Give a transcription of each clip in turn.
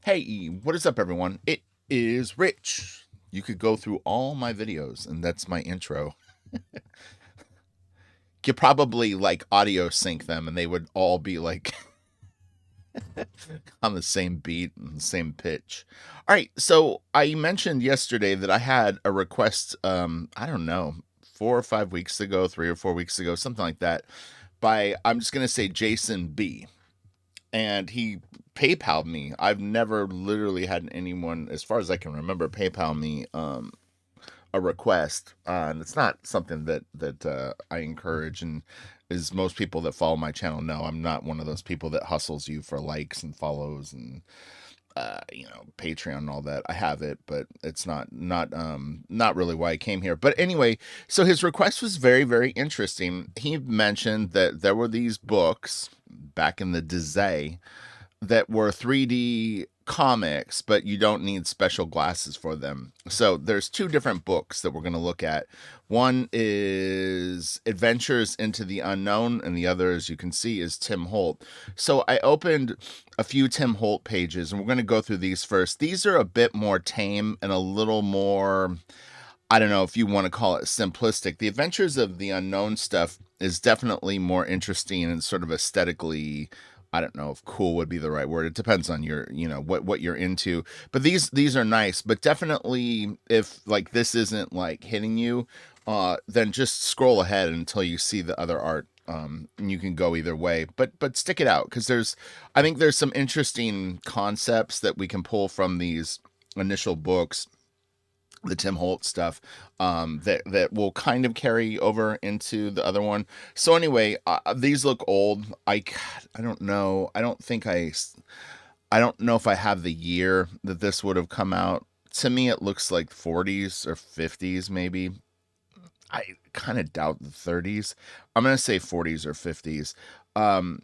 Hey, what is up, everyone? It is Rich. You could go through all my videos, and that's my intro. You probably like audio sync them, and they would all be like on the same beat and the same pitch. All right, so I mentioned yesterday that I had a request, I don't know, 4 or 5 weeks ago, 3 or 4 weeks ago, something like that, by, I'm just going to say Jason B. And he PayPal'd me. I've never literally had anyone, as far as I can remember, PayPal me a request, and it's not something that I encourage. And as most people that follow my channel know, I'm not one of those people that hustles you for likes and follows and Patreon and all that. I have it, but it's not really why I came here. But anyway, so his request was very, very interesting. He mentioned that there were these books back in the day that were 3D comics, but you don't need special glasses for them. So there's two different books that we're going to look at. One is Adventures into the Unknown, and the other, as you can see, is Tim Holt. So I opened a few Tim Holt pages, and we're going to go through these first. These are a bit more tame and a little more, I don't know if you want to call it simplistic. The Adventures of the Unknown stuff is definitely more interesting and sort of aesthetically, I don't know if cool would be the right word. It depends on your, what you're into. But these are nice, but definitely if like this isn't like hitting you, then just scroll ahead until you see the other art. And you can go either way, but stick it out because I think there's some interesting concepts that we can pull from these initial books, the Tim Holt stuff, that will kind of carry over into the other one. So anyway, these look old. I don't know. I don't know if I have the year that this would have come out. To me, it looks like 40s or 50s, maybe. I kind of doubt the 30s. I'm gonna say 40s or 50s. Um,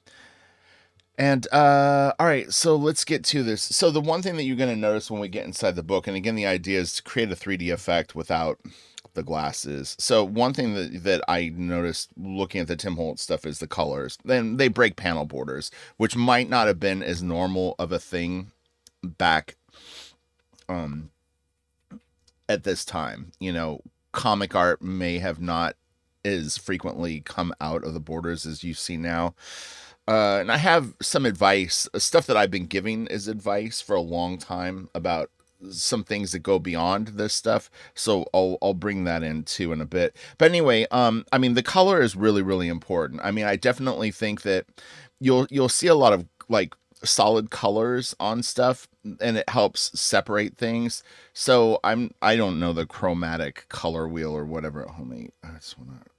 and all right, so let's get to this. So the one thing that you're going to notice when we get inside the book, and again, the idea is to create a 3D effect without the glasses. So one thing that I noticed looking at the Tim Holt stuff is the colors. Then they break panel borders, which might not have been as normal of a thing back um at this time. Comic art may have not as frequently come out of the borders as you see now. And I have some advice, stuff that I've been giving as advice for a long time about some things that go beyond this stuff. So I'll bring that in too in a bit. But anyway, I mean the color is really, really important. I mean, I definitely think that you'll see a lot of like solid colors on stuff, and it helps separate things. So I don't know the chromatic color wheel or whatever. I just want to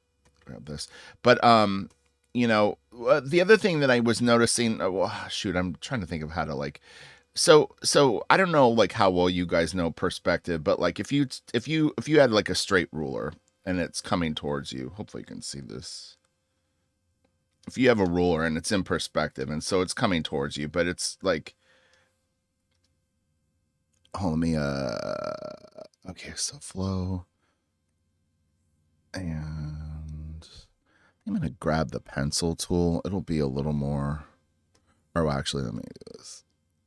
grab this. But the other thing that I was noticing, well, shoot, I'm trying to think of how to like, so I don't know like how well you guys know perspective, but like if you had like a straight ruler and it's coming towards you, hopefully you can see this. If you have a ruler and it's in perspective, and so it's coming towards you, but it's like, oh, let me okay, so flow, and I'm gonna grab the pencil tool. It'll be a little more. Or well, actually, let me do this.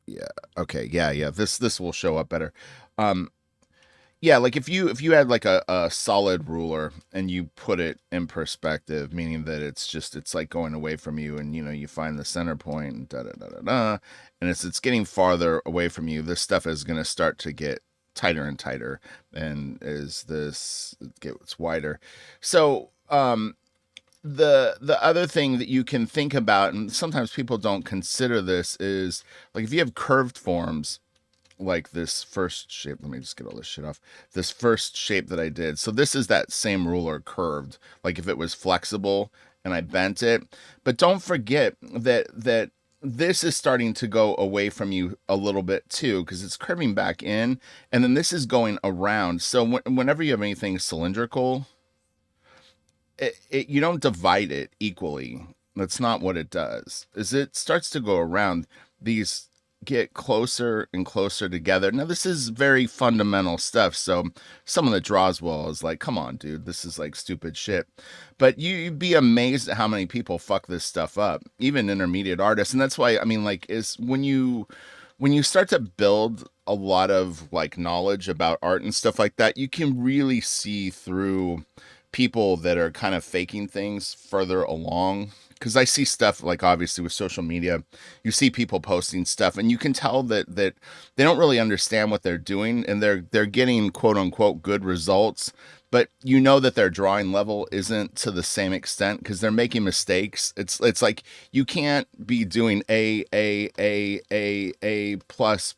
Yeah. Okay. Yeah. This will show up better. Um. Yeah. Like if you had like a solid ruler and you put it in perspective, meaning that it's like going away from you, and you find the center point, and da da da da da, and it's getting farther away from you. This stuff is gonna start to get tighter and tighter, and as this gets wider, so the other thing that you can think about, and sometimes people don't consider this, is like if you have curved forms like this first shape. Let me just get all this shit off. This first shape that I did. So this is that same ruler curved, like if it was flexible and I bent it. But don't forget that this is starting to go away from you a little bit too, because it's curving back in, and then this is going around. So whenever you have anything cylindrical, you don't divide it equally. That's not what it does. Is it starts to go around, these get closer and closer together. Now this is very fundamental stuff, so someone that draws well is like, come on, dude, this is like stupid shit. But you'd be amazed at how many people fuck this stuff up, even intermediate artists. And that's why, I mean, like, is when you start to build a lot of like knowledge about art and stuff like that, you can really see through people that are kind of faking things further along. Because I see stuff like obviously with social media, you see people posting stuff, and you can tell that they don't really understand what they're doing, and they're getting quote unquote good results, but you know that their drawing level isn't to the same extent because they're making mistakes. It's like you can't be doing a plus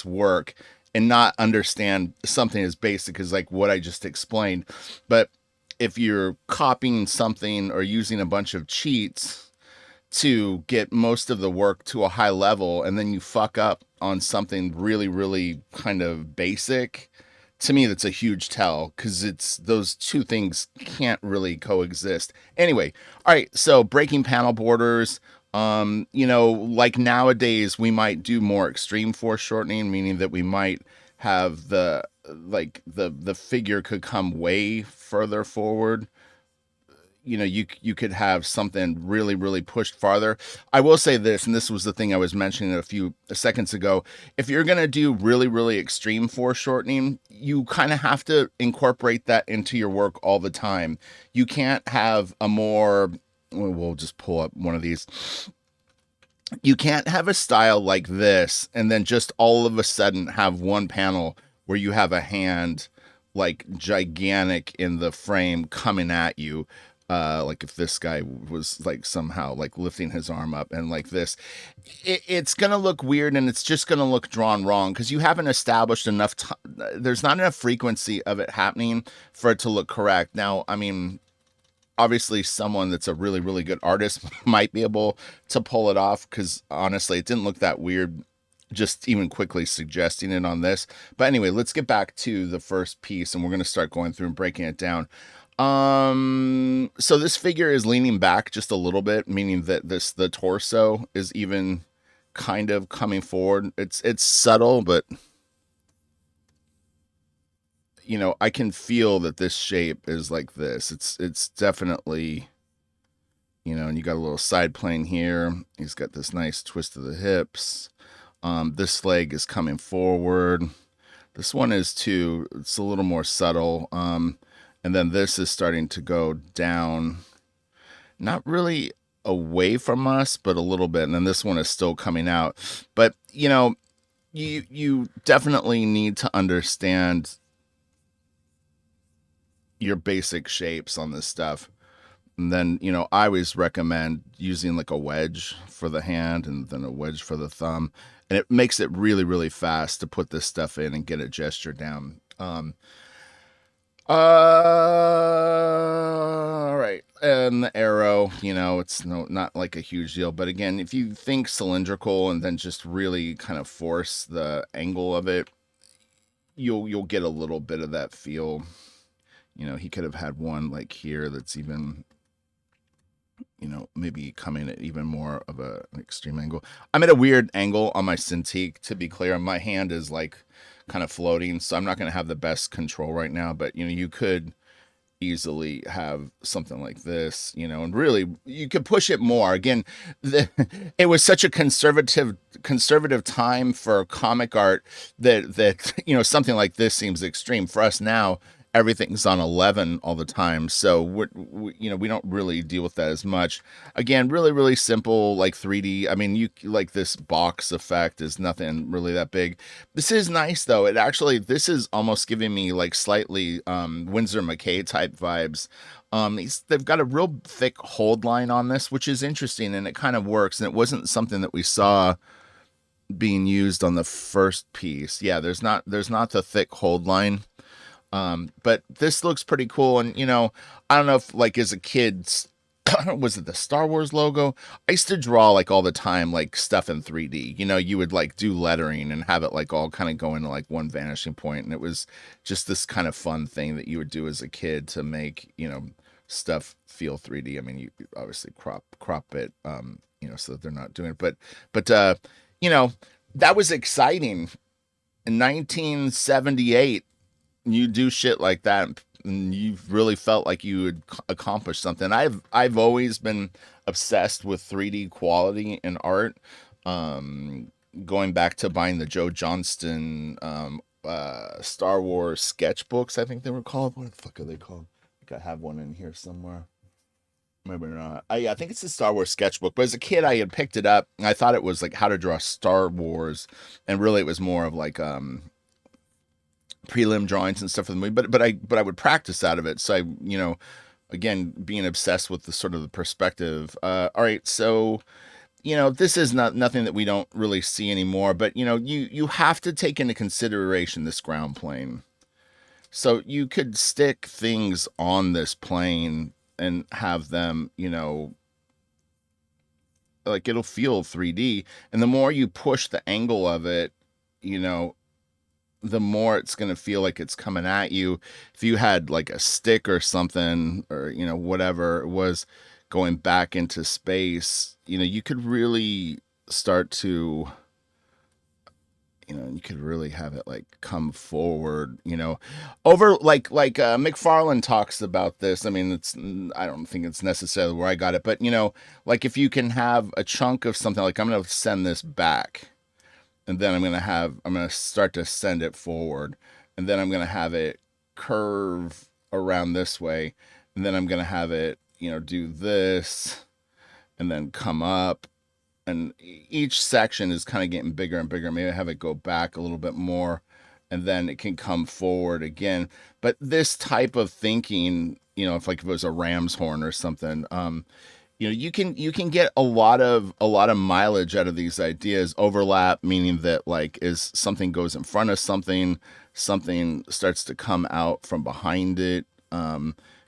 work and not understand something as basic as like what I just explained. But if you're copying something or using a bunch of cheats to get most of the work to a high level and then you fuck up on something really kind of basic, to me that's a huge tell because it's those two things can't really coexist. Anyway, all right, so breaking panel borders, like nowadays we might do more extreme foreshortening, meaning that we might have the figure could come way further forward. You could have something really pushed farther. I will say this, and this was the thing I was mentioning a few seconds ago. If you're going to do really extreme foreshortening, you kind of have to incorporate that into your work all the time. You can't have a more, we'll just pull up one of these. You can't have a style like this and then just all of a sudden have one panel where you have a hand like gigantic in the frame coming at you. Like if this guy was like somehow like lifting his arm up and like this, it's gonna look weird and it's just gonna look drawn wrong because you haven't established enough there's not enough frequency of it happening for it to look correct. Now, I mean, obviously someone that's a really good artist might be able to pull it off because honestly it didn't look that weird just even quickly suggesting it on this. But anyway, let's get back to the first piece and we're going to start going through and breaking it down. So this figure is leaning back just a little bit, meaning that the torso is even kind of coming forward. It's subtle, but I can feel that this shape is like this. It's definitely, and you got a little side plane here. He's got this nice twist of the hips. This leg is coming forward. This one is too. It's a little more subtle. And then this is starting to go down, not really away from us, but a little bit. And then this one is still coming out. But you definitely need to understand your basic shapes on this stuff. And then, I always recommend using like a wedge for the hand and then a wedge for the thumb. And it makes it really fast to put this stuff in and get a gesture down. All right. And the arrow, it's not like a huge deal. But again, if you think cylindrical and then just really kind of force the angle of it, you'll get a little bit of that feel. He could have had one like here that's even, maybe coming at even more of an extreme angle. I'm at a weird angle on my Cintiq, to be clear. My hand is like kind of floating, so I'm not going to have the best control right now, but you could easily have something like this, and really you could push it more. Again, it was such a conservative time for comic art that something like this seems extreme. For us now, everything's on 11 all the time, so we don't really deal with that as much. Again, really simple, like 3D. I mean, you like this box effect is nothing really that big. This is nice though. This is almost giving me like slightly Winsor McKay type vibes. They've got a real thick hold line on this, which is interesting, and it kind of works, and it wasn't something that we saw being used on the first piece. Yeah, there's not the thick hold line. But this looks pretty cool. And, I don't know if like as a kid, was it the Star Wars logo? I used to draw like all the time, like stuff in 3D, you would like do lettering and have it like all kind of go into like one vanishing point. And it was just this kind of fun thing that you would do as a kid to make, stuff feel 3D. I mean, you obviously crop it, so that they're not doing it, but, that was exciting in 1978. You do shit like that and you really felt like you had accomplished something. I've always been obsessed with 3D quality in art. going back to buying the Joe Johnston Star Wars sketchbooks, I think they were called. What the fuck are they called? I think I have one in here somewhere. Maybe not. I think it's the Star Wars sketchbook. But as a kid, I had picked it up, and I thought it was like how to draw Star Wars, and really it was more of like prelim drawings and stuff for the movie. But I would practice out of it. So I, again, being obsessed with the sort of the perspective. All right, so this is not nothing that we don't really see anymore. But you have to take into consideration this ground plane. So you could stick things on this plane and have them, like it'll feel 3D. And the more you push the angle of it, you know, the more it's going to feel like it's coming at you. If you had like a stick or something, or, whatever it was going back into space, you could really start to, you could really have it like come forward, over like McFarlane talks about this. I mean, I don't think it's necessarily where I got it, but like if you can have a chunk of something, like I'm going to send this back, and then I'm going to start to send it forward, and then I'm going to have it curve around this way, and then I'm going to have it, do this and then come up, and each section is kind of getting bigger and bigger. Maybe I have it go back a little bit more, and then it can come forward again. But this type of thinking, if it was a ram's horn or something, you can get a lot of mileage out of these ideas. Overlap meaning that like is something goes in front of something, something starts to come out from behind it.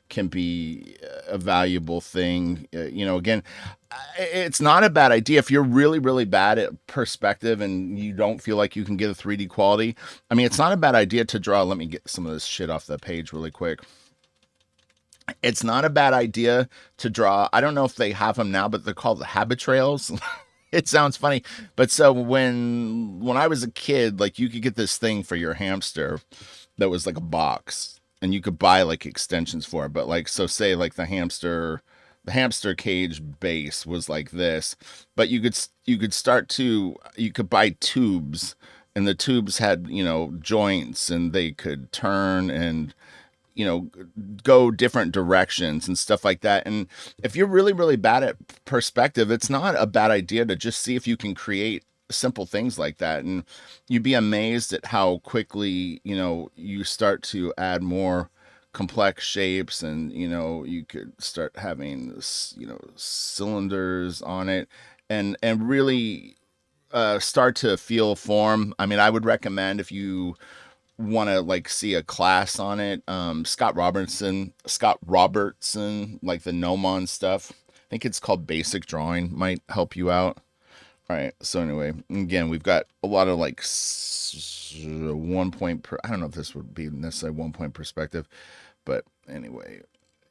Can be a valuable thing. Again, it's not a bad idea if you're really, really bad at perspective and you don't feel like you can get a 3D quality. I mean, it's not a bad idea to draw. Let me get some of this shit off the page really quick. It's not a bad idea to draw. I don't know if they have them now, but they're called the habit trails. It sounds funny, but so when I was a kid, like you could get this thing for your hamster that was like a box, and you could buy like extensions for it. But like, so say like the hamster cage base was like this, but you could buy tubes, and the tubes had joints, and they could turn and you know go different directions and stuff like that. And if you're really, really bad at perspective, it's not a bad idea to just see if you can create simple things like that, and you'd be amazed at how quickly you start to add more complex shapes. And you could start having cylinders on it, and really start to feel form. I mean, I would recommend, if you want to like see a class on it, Scott Robertson, like the Gnomon stuff. I think it's called Basic Drawing, might help you out. All right, so anyway, again, we've got a lot of like 1 point I don't know if this would be necessarily 1 point perspective, but anyway,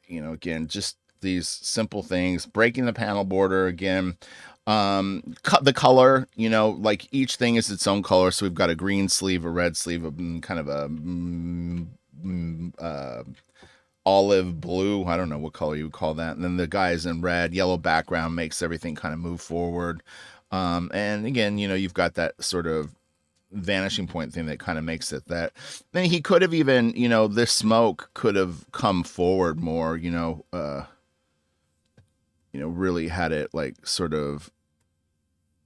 again, just these simple things. Breaking the panel border again. Cut the color, like each thing is its own color. So we've got a green sleeve, a red sleeve, kind of a olive blue. I don't know what color you would call that. And then the guy's in red. Yellow background makes everything kind of move forward. And again, you've got that sort of vanishing point thing that kind of makes it that. Then he could have even, this smoke could have come forward more, really had it like sort of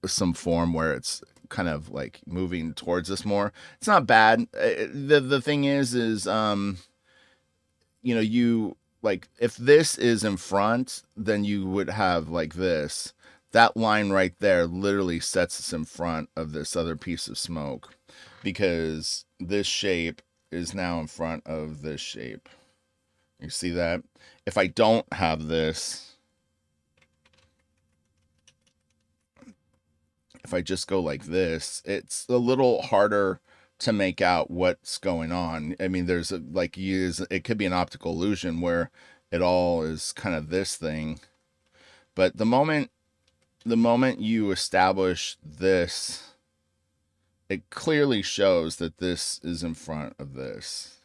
some form where it's kind of like moving towards us more. It's not bad. The thing is you like, if this is in front, then you would have like this. That line right there literally sets us in front of this other piece of smoke, because this shape is now in front of this shape. You see that? If I don't have this, if I just go like this, it's a little harder to make out what's going on. I mean, there's it could be an optical illusion where it all is kind of this thing. But the moment you establish this, it clearly shows that this is in front of this.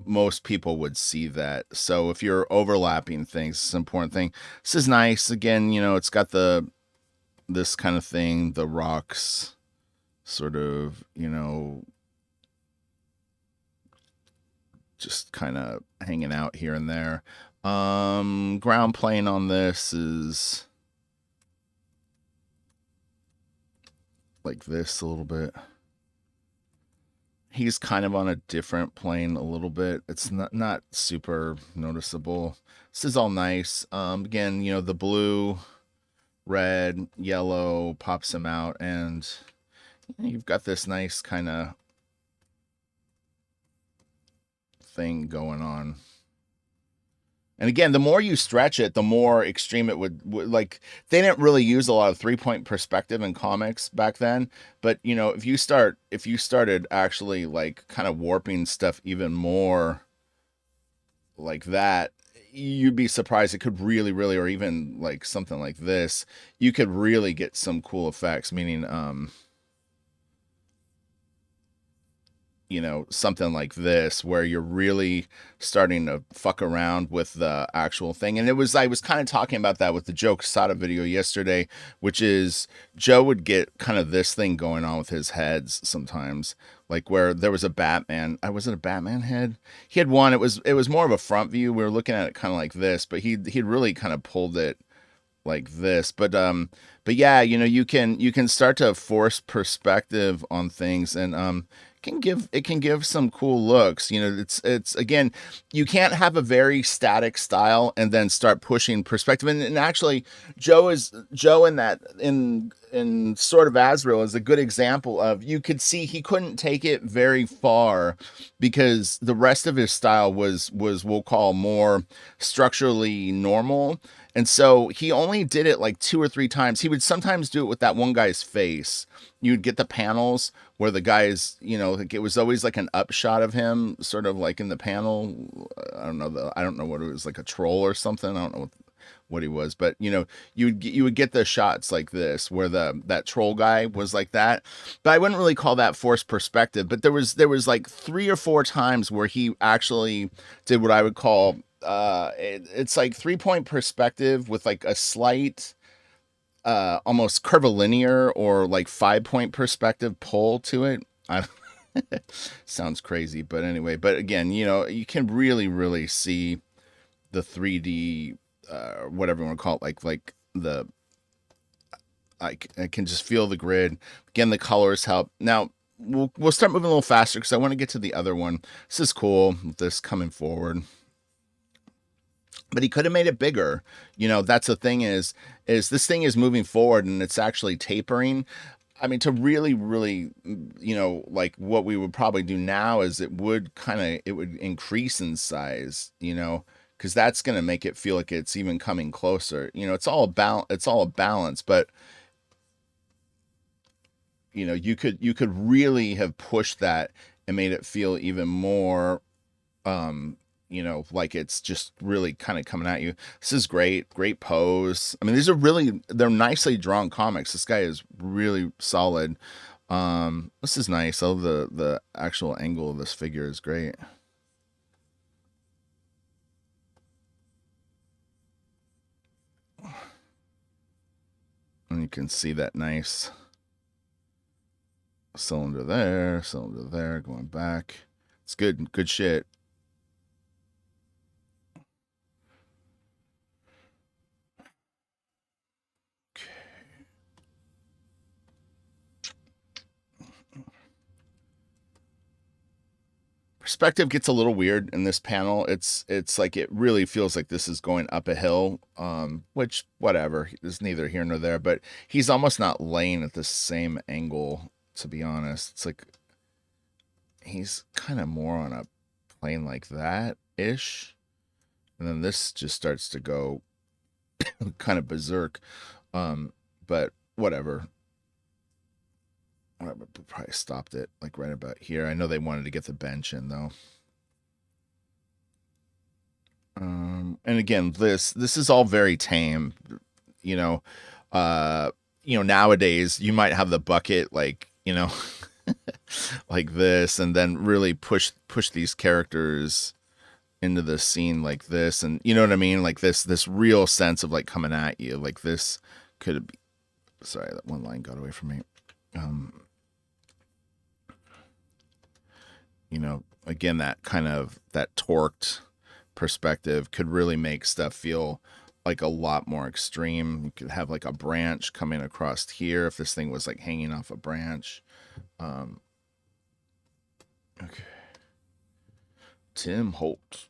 Most people would see that. So if you're overlapping things, it's an important thing. This is nice. Again, it's got the this kind of thing, the rocks sort of, just kind of hanging out here and there. Ground plane on this is like this a little bit. He's kind of on a different plane a little bit. It's not super noticeable. This is all nice. Again, the blue, red, yellow pops him out, and you've got this nice kind of thing going on. And again, the more you stretch it, the more extreme it would like. They didn't really use a lot of 3-point perspective in comics back then, but if you started actually like kind of warping stuff even more like that, you'd be surprised. It could really, really, or even like something like this, you could really get some cool effects. Meaning, something like this where you're really starting to fuck around with the actual thing. And I was kind of talking about that with the Joe Quesada video yesterday, which is Joe would get kind of this thing going on with his heads sometimes, like where there was a Batman. Was it a Batman head? He had one. It was more of a front view. We were looking at it kind of like this, but he'd really kind of pulled it like this. But yeah, you can start to force perspective on things, and it can give some cool looks. It's again, you can't have a very static style and then start pushing perspective. And actually, Joe in that in Sword of Azrael is a good example of, you could see he couldn't take it very far because the rest of his style was we'll call more structurally normal. And so he only did it like 2 or 3 times. He would sometimes do it with that one guy's face. You'd get the panels where the guy's, like it was always like an upshot of him, sort of like in the panel. I don't know what it was, like a troll or something. I don't know what he was, but you would get the shots like this where that troll guy was like that. But I wouldn't really call that forced perspective. But there was like 3 or 4 times where he actually did what I would call it's like 3-point perspective with like a slight almost curvilinear or like 5-point perspective pull to it. Sounds crazy, but anyway. But again, you can really, really see the 3D, whatever you want to call it, like the I can just feel the grid. Again, the colors help. Now we'll start moving a little faster because I want to get to the other one. This is cool. This coming forward. But he could have made it bigger. That's the thing is this thing is moving forward and it's actually tapering. I mean, to really, really, like what we would probably do now is it would increase in size, because that's going to make it feel like it's even coming closer. It's all a balance, but you could really have pushed that and made it feel even more, like it's just really kind of coming at you. This is great pose. I mean, they're nicely drawn comics. This guy is really solid. This is nice. I love the actual angle of this figure is great. And you can see that nice cylinder there, going back. It's good shit. Perspective gets a little weird in this panel. It's like it really feels like this is going up a hill, which whatever, is neither here nor there. But he's almost not laying at the same angle, to be honest. It's like he's kind of more on a plane like that ish, and then this just starts to go kind of berserk. But whatever. I probably stopped it like right about here. I know they wanted to get the bench in though. And again, this is all very tame. Nowadays you might have the bucket like, like this, and then really push these characters into the scene like this, and you know what I mean? Like this real sense of like coming at you. Like this could be Sorry, that one line got away from me. Um, again, that kind of that torqued perspective could really make stuff feel like a lot more extreme. You could have like a branch coming across here if this thing was like hanging off a branch. Um, okay. Tim Holt.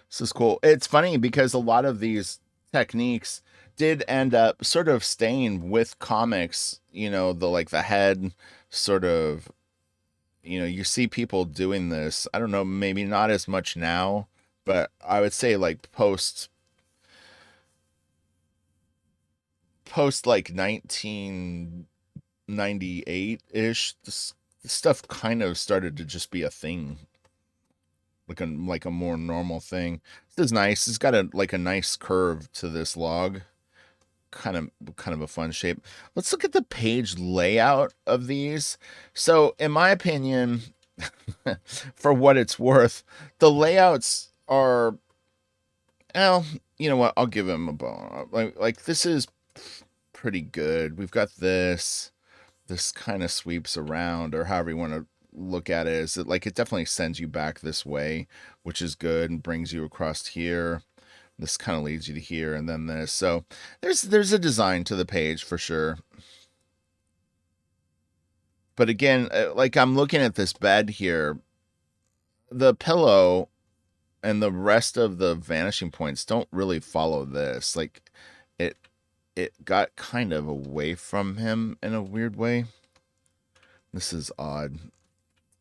This is cool. It's funny because a lot of these techniques did end up sort of staying with comics, the head sort of, you see people doing this. I don't know, maybe not as much now, but I would say like post like 1998-ish, this stuff kind of started to just be a thing, like a more normal thing. This is nice. It's got a nice curve to this log. Kind of a fun shape. Let's look at the page layout of these. So, in my opinion, for what it's worth, the layouts are, well, you know what? I'll give him a bone. Like this is pretty good. We've got this. This kind of sweeps around, or however you want to look at it. Is it like it definitely sends you back this way, which is good, and brings you across here. This kind of leads you to here, and then this. So there's a design to the page for sure. But again, like I'm looking at this bed here, the pillow and the rest of the vanishing points don't really follow this. Like it it got kind of away from him in a weird way. This is odd,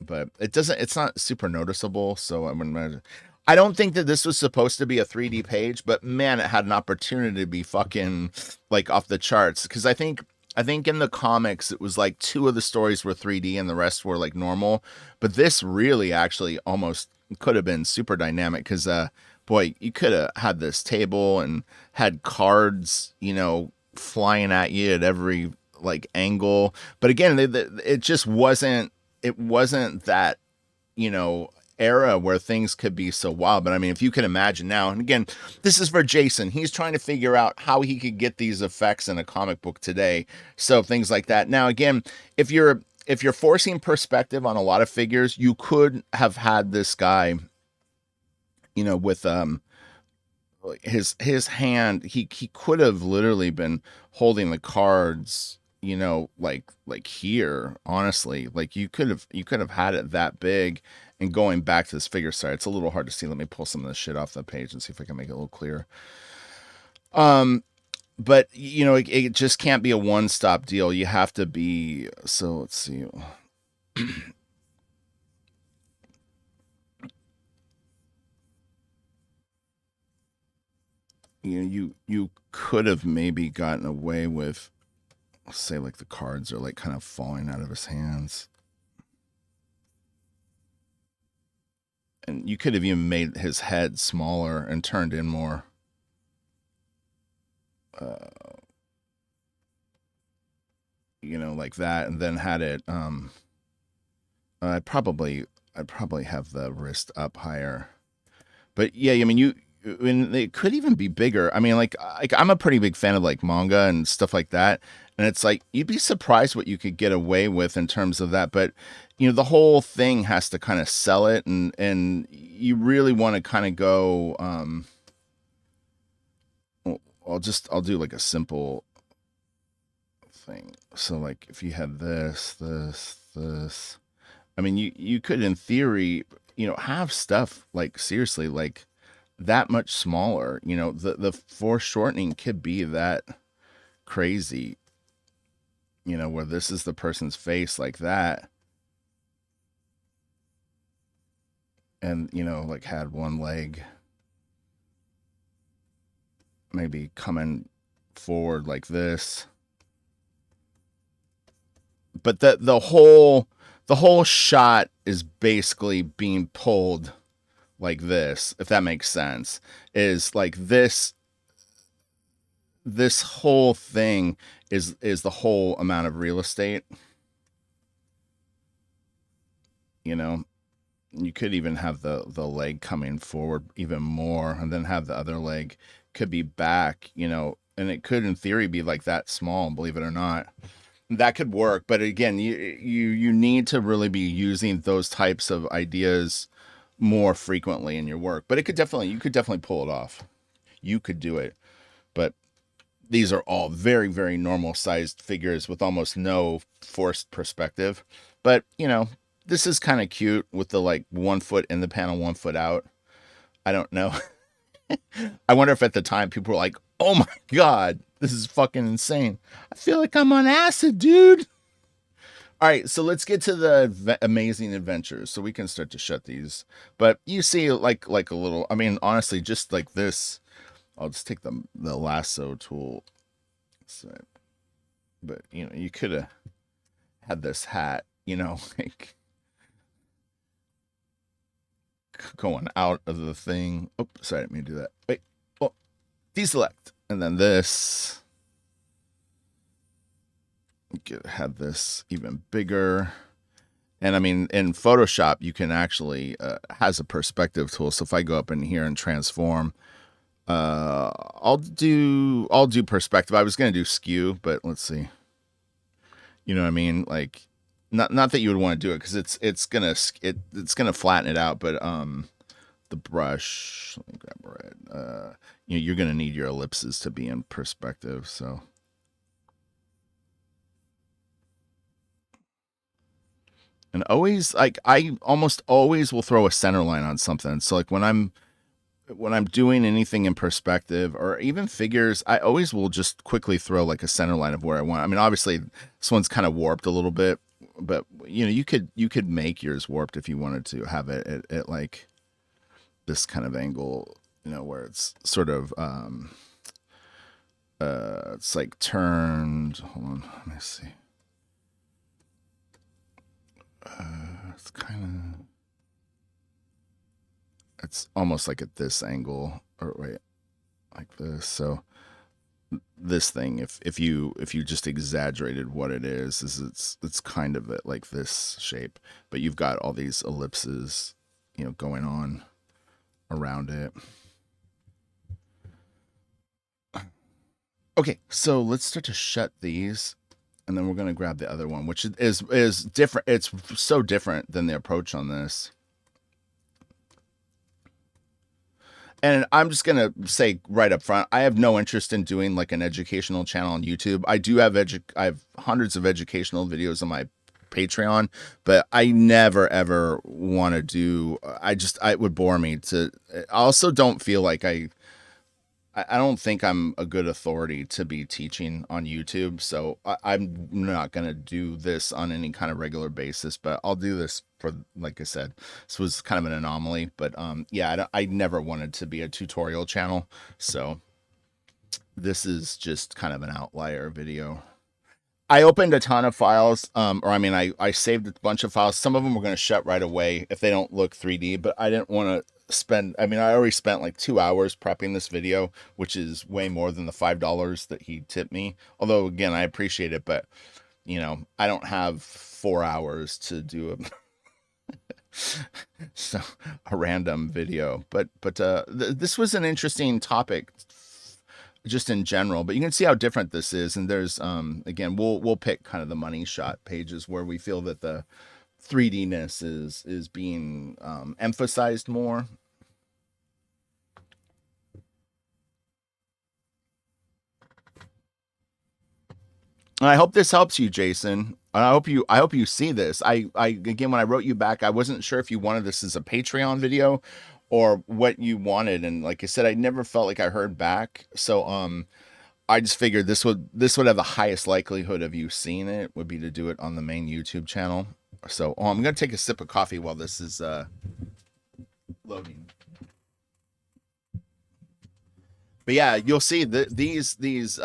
but it's not super noticeable, so I'm gonna. I don't think that this was supposed to be a 3D page, but man, it had an opportunity to be fucking like off the charts. Because I think in the comics it was like two of the stories were 3D and the rest were like normal, but this really actually almost could have been super dynamic. Because boy, you could have had this table and had cards, flying at you at every like angle. But again, it just wasn't. It wasn't that you know era where things could be so wild. But I mean, if you can imagine now, and again, this is for Jason. He's trying to figure out how he could get these effects in a comic book today. So things like that. Now, again, if you're forcing perspective on a lot of figures, you could have had this guy, with his hand. He could have literally been holding the cards, like here. Honestly, like you could have had it that big. And going back to this figure, sorry, it's a little hard to see. Let me pull some of this shit off the page and see if I can make it a little clearer. But it just can't be a one-stop deal. You have to be. So let's see. You could have maybe gotten away with, say, like the cards are like kind of falling out of his hands, and you could have even made his head smaller and turned in more. Uh, like that, and then had it. I'd probably have the wrist up higher. But yeah, I mean, it could even be bigger. I mean, like I'm a pretty big fan of like manga and stuff like that, and it's like you'd be surprised what you could get away with in terms of that. But the whole thing has to kind of sell it, and you really want to kind of go. I'll do like a simple thing. So like if you had this. I mean, you could in theory, have stuff like seriously like that much smaller. The foreshortening could be that crazy. Where this is the person's face like that, and like had one leg maybe coming forward like this, but the whole shot is basically being pulled like this, if that makes sense. Is like this whole thing is the whole amount of real estate. You know, you could even have the leg coming forward even more, and then have the other leg could be back, you know, and it could in theory be like that small, believe it or not. That could work, but again, you need to really be using those types of ideas more frequently in your work. But it could definitely you could definitely pull it off. You could do it. But these are all very, very normal sized figures with almost no forced perspective. But, you know, this is kind of cute with the like 1 foot in the panel, 1 foot out. I don't know. I wonder if at the time people were like, oh my God, this is fucking insane. I feel like I'm on acid, dude. All right, so let's get to the amazing adventures so we can start to shut these. But you see like a little, I mean, honestly, just like this, I'll just take the lasso tool. So, but you know, you could have had this hat, you know, like going out of the thing. Oh, sorry, I didn't mean to do that. Wait, oh, deselect, and then this. You could have this even bigger. And I mean, in Photoshop, you can actually has a perspective tool. So if I go up in here and transform, I'll do perspective. I was gonna do skew, but let's see. You know what I mean? Like, not that you would want to do it because it's gonna flatten it out. But the brush. Let me grab red. You know, you're gonna need your ellipses to be in perspective. So. And always like I almost always will throw a center line on something. So like when I'm doing anything in perspective or even figures, I always will just quickly throw like a center line of where I want. I mean, obviously this one's kind of warped a little bit, but you know, you could make yours warped if you wanted to have it at like this kind of angle, you know, where it's sort of it's like turned. Hold on, let me see. It's kind of it's almost like at this angle or wait, like this. So this thing, if you just exaggerated what it is it's kind of at like this shape, but you've got all these ellipses, you know, going on around it. Okay, so let's start to shut these, and then we're gonna grab the other one, which is different. It's so different than the approach on this. And I'm just gonna say right up front, I have no interest in doing like an educational channel on YouTube. I have hundreds of educational videos on my Patreon, but I never ever want to do. It would bore me to. I also don't feel like I don't think I'm a good authority to be teaching on YouTube, so I'm not gonna do this on any kind of regular basis. But I'll do this for, like I said, this was kind of an anomaly. But yeah, I never wanted to be a tutorial channel, so this is just kind of an outlier video. I opened a ton of files, or I mean, I saved a bunch of files. Some of them were going to shut right away if they don't look 3D, but I didn't want to spend. I mean, I already spent like 2 hours prepping this video, which is way more than the $5 that he tipped me. Although, again, I appreciate it, but you know, I don't have 4 hours to do so a random video. But this was an interesting topic just in general, but you can see how different this is. And there's again, we'll pick kind of the money shot pages where we feel that the 3D-ness is being emphasized more. And I hope this helps you, Jason. And I hope you see this. I again, when I wrote you back, I wasn't sure if you wanted this as a Patreon video or what you wanted. And like I said, I never felt like I heard back. So I just figured this would have the highest likelihood of you seeing it would be to do it on the main YouTube channel. So I'm gonna take a sip of coffee while this is loading. But yeah, you'll see these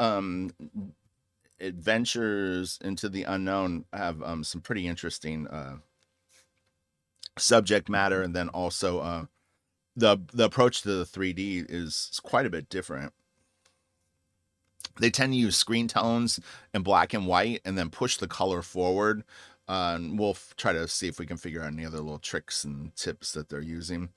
adventures into the unknown have some pretty interesting subject matter, and then also the approach to the 3D is quite a bit different. They tend to use screen tones and black and white and then push the color forward. And we'll try to see if we can figure out any other little tricks and tips that they're using.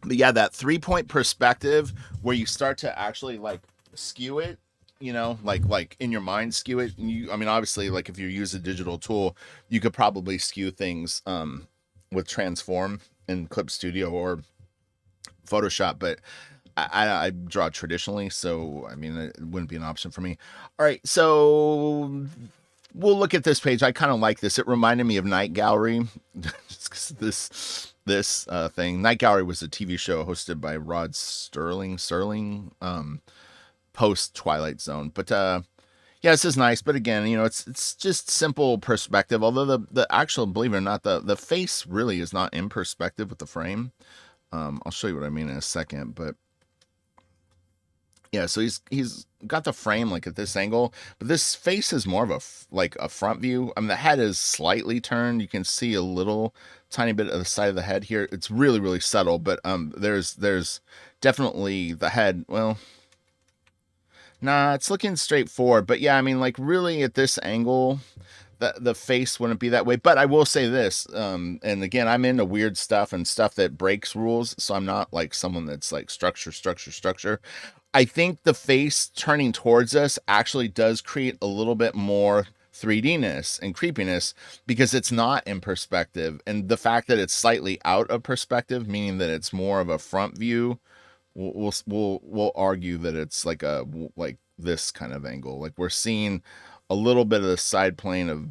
But yeah, that 3 point perspective where you start to actually like skew it, like in your mind skew it. I mean, obviously, like if you use a digital tool, you could probably skew things with Transform in Clip Studio or Photoshop, but I draw traditionally, so I mean it wouldn't be an option for me. All right, so we'll look at this page. I kind of like this. It reminded me of Night Gallery. This thing. Night Gallery was a TV show hosted by Rod Sterling, post Twilight Zone. But yeah, this is nice. But again, it's just simple perspective. Although the actual, believe it or not, the face really is not in perspective with the frame. I'll show you what I mean in a second, but yeah, so he's got the frame like at this angle, but this face is more of like a front view. I mean, the head is slightly turned. You can see a little tiny bit of the side of the head here. It's really really subtle, but there's definitely the head. Well, nah, it's looking straight forward, but yeah, I mean, like really at this angle, the face wouldn't be that way. But I will say this, and again, I'm into weird stuff and stuff that breaks rules, so I'm not like someone that's like structure. I think the face turning towards us actually does create a little bit more 3D-ness and creepiness because it's not in perspective, and the fact that it's slightly out of perspective, meaning that it's more of a front view, we'll argue that it's like like this kind of angle. Like we're seeing a little bit of the side plane of